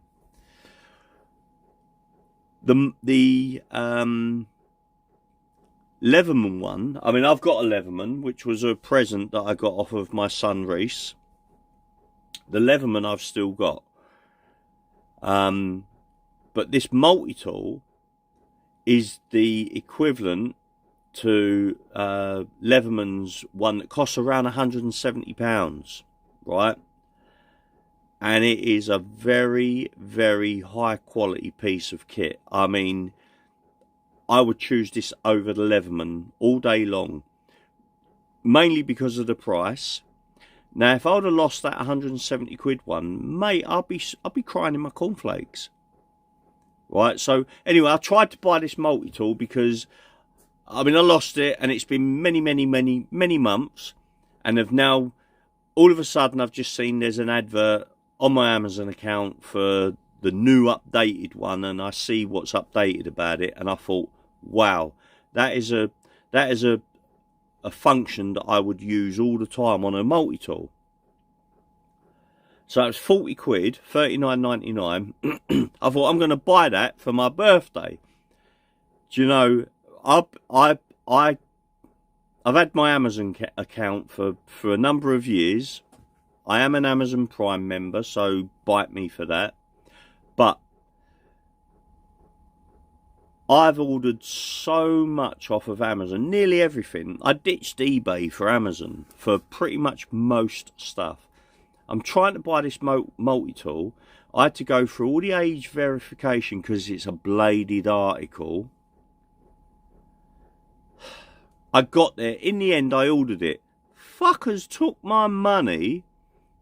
The Leatherman one. I mean, I've got a Leatherman, which was a present that I got off of my son Reese. The Leatherman I've still got. But this multi-tool is the equivalent to Leatherman's one that costs around £170, right? And it is a very, very high quality piece of kit. I mean, I would choose this over the Leatherman all day long, mainly because of the price. Now, if I would have lost that 170 quid one, mate, I'd be crying in my cornflakes. Right, so anyway, I tried to buy this multi-tool because, I mean, I lost it, and it's been many months, and have now, all of a sudden, I've just seen there's an advert on my Amazon account for the new updated one, and I see what's updated about it, and I thought, wow, that is a function that I would use all the time on a multi-tool. So it was 40 quid, 39.99. I thought, I'm going to buy that for my birthday. Do you know, I've had my Amazon account for a number of years. I am an Amazon Prime member, so bite me for that. But I've ordered so much off of Amazon, nearly everything. I ditched eBay for Amazon for pretty much most stuff. I'm trying to buy this multi-tool. I had to go through all the age verification because it's a bladed article. I got there. In the end, I ordered it. Fuckers took my money,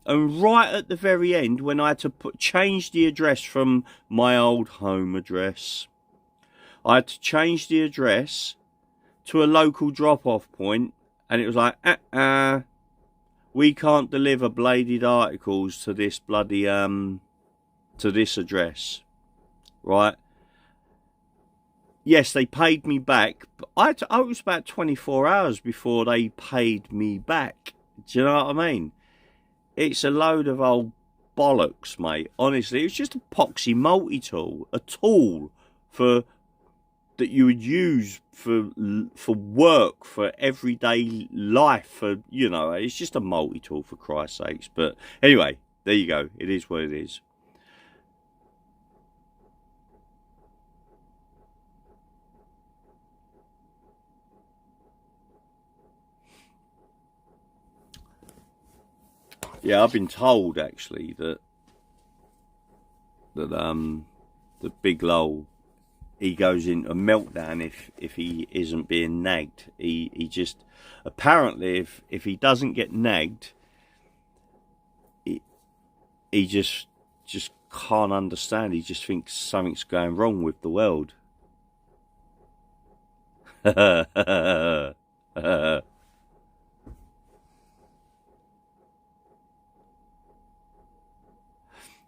and right at the very end, when I had to change the address from my old home address, I had to change the address to a local drop-off point, and it was like, we can't deliver bladed articles to this bloody, to this address, right? Yes, they paid me back, but I was about 24 hours before they paid me back. Do you know what I mean? It's a load of old bollocks, mate. Honestly, it's just a poxy multi-tool, a tool that you would use for work, for everyday life, for, you know, it's just a multi-tool, for Christ's sakes. But anyway, there you go. It is what it is. Yeah, I've been told actually that the big lol, he goes into a meltdown if he isn't being nagged. He just, apparently if he doesn't get nagged, he just can't understand. He just thinks something's going wrong with the world.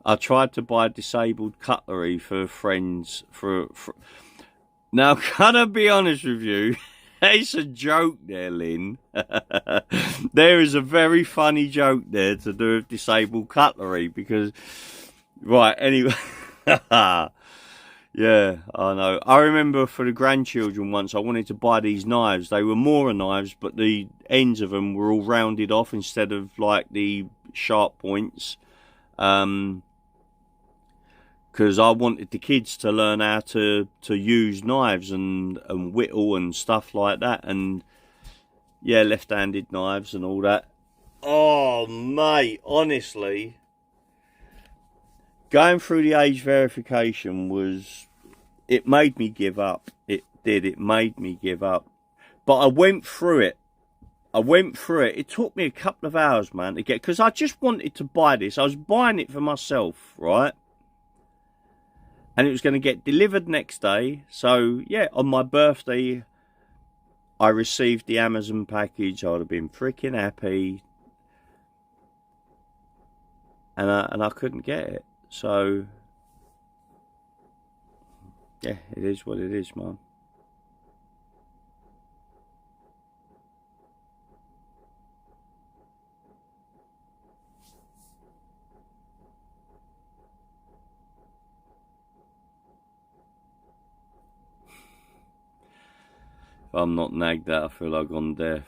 I tried to buy disabled cutlery for friends. Now, can I be honest with you? It's a joke there, Lynn. There is a very funny joke there to do with disabled cutlery because, right, anyway. Yeah, I know. I remember for the grandchildren once, I wanted to buy these knives. They were Mora knives, but the ends of them were all rounded off instead of like the sharp points. Because I wanted the kids to learn how to use knives and whittle and stuff like that. And yeah, left-handed knives and all that. Oh, mate, honestly, going through the age verification it made me give up. It did. It made me give up. But I went through it. It took me a couple of hours, man, to get, because I just wanted to buy this. I was buying it for myself, right? And it was going to get delivered next day. So, yeah, on my birthday, I received the Amazon package. I would have been freaking happy. And I couldn't get it. So, yeah, it is what it is, man. If I'm not nagged out, I feel I've gone deaf.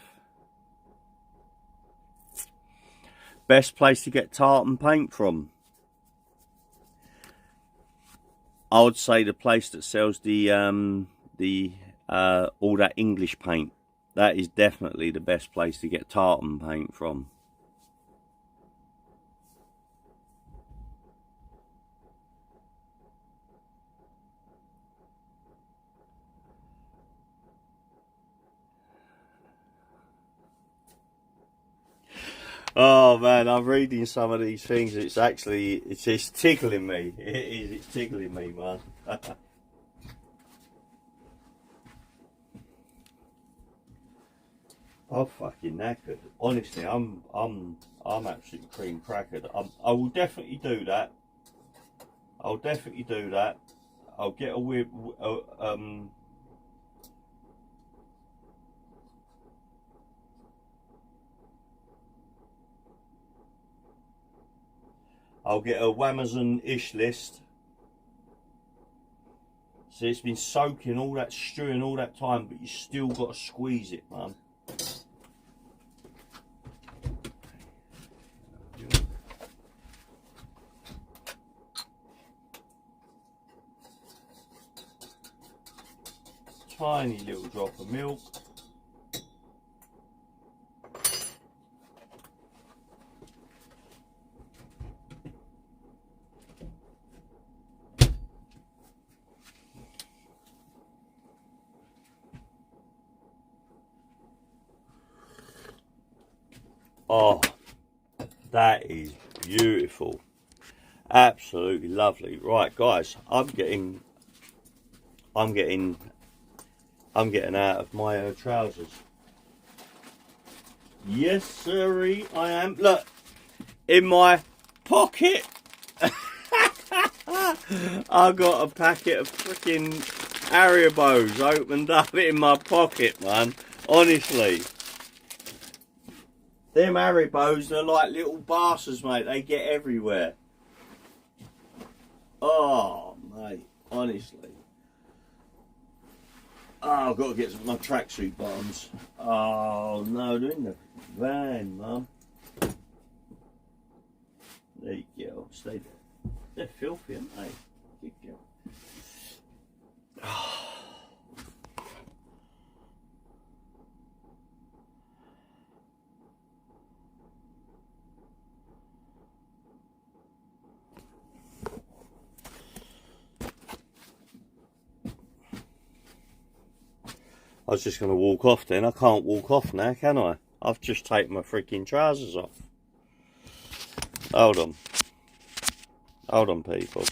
Best place to get tartan paint from? I would say the place that sells the all that English paint. That is definitely the best place to get tartan paint from. Oh man, I'm reading some of these things. It's actually, it's tickling me. It is, it's tickling me, man. I'm fucking knackered. Honestly, I'm absolutely cream crackered. I will definitely do that. I'll definitely do that. I'll get a whip. I'll get a Amazon-ish list. So it's been soaking all that stewing all that time, but you still got to squeeze it, man. Tiny little drop of milk. Oh, that is beautiful. Absolutely lovely. Right, guys, I'm getting out of my trousers. Yes, sirree, I am. Look, in my pocket, I got a packet of freaking Haribos opened up in my pocket, man. Honestly. Them Haribos, they're like little bastards, mate. They get everywhere. Oh, mate, honestly. Oh, I've got to get my tracksuit bottoms. Oh, no, they're in the van, Mum. There you go. Stay there. They're filthy, aren't they? Good girl. I was just going to walk off then. I can't walk off now, can I? I've just taken my freaking trousers off. Hold on. Hold on, people.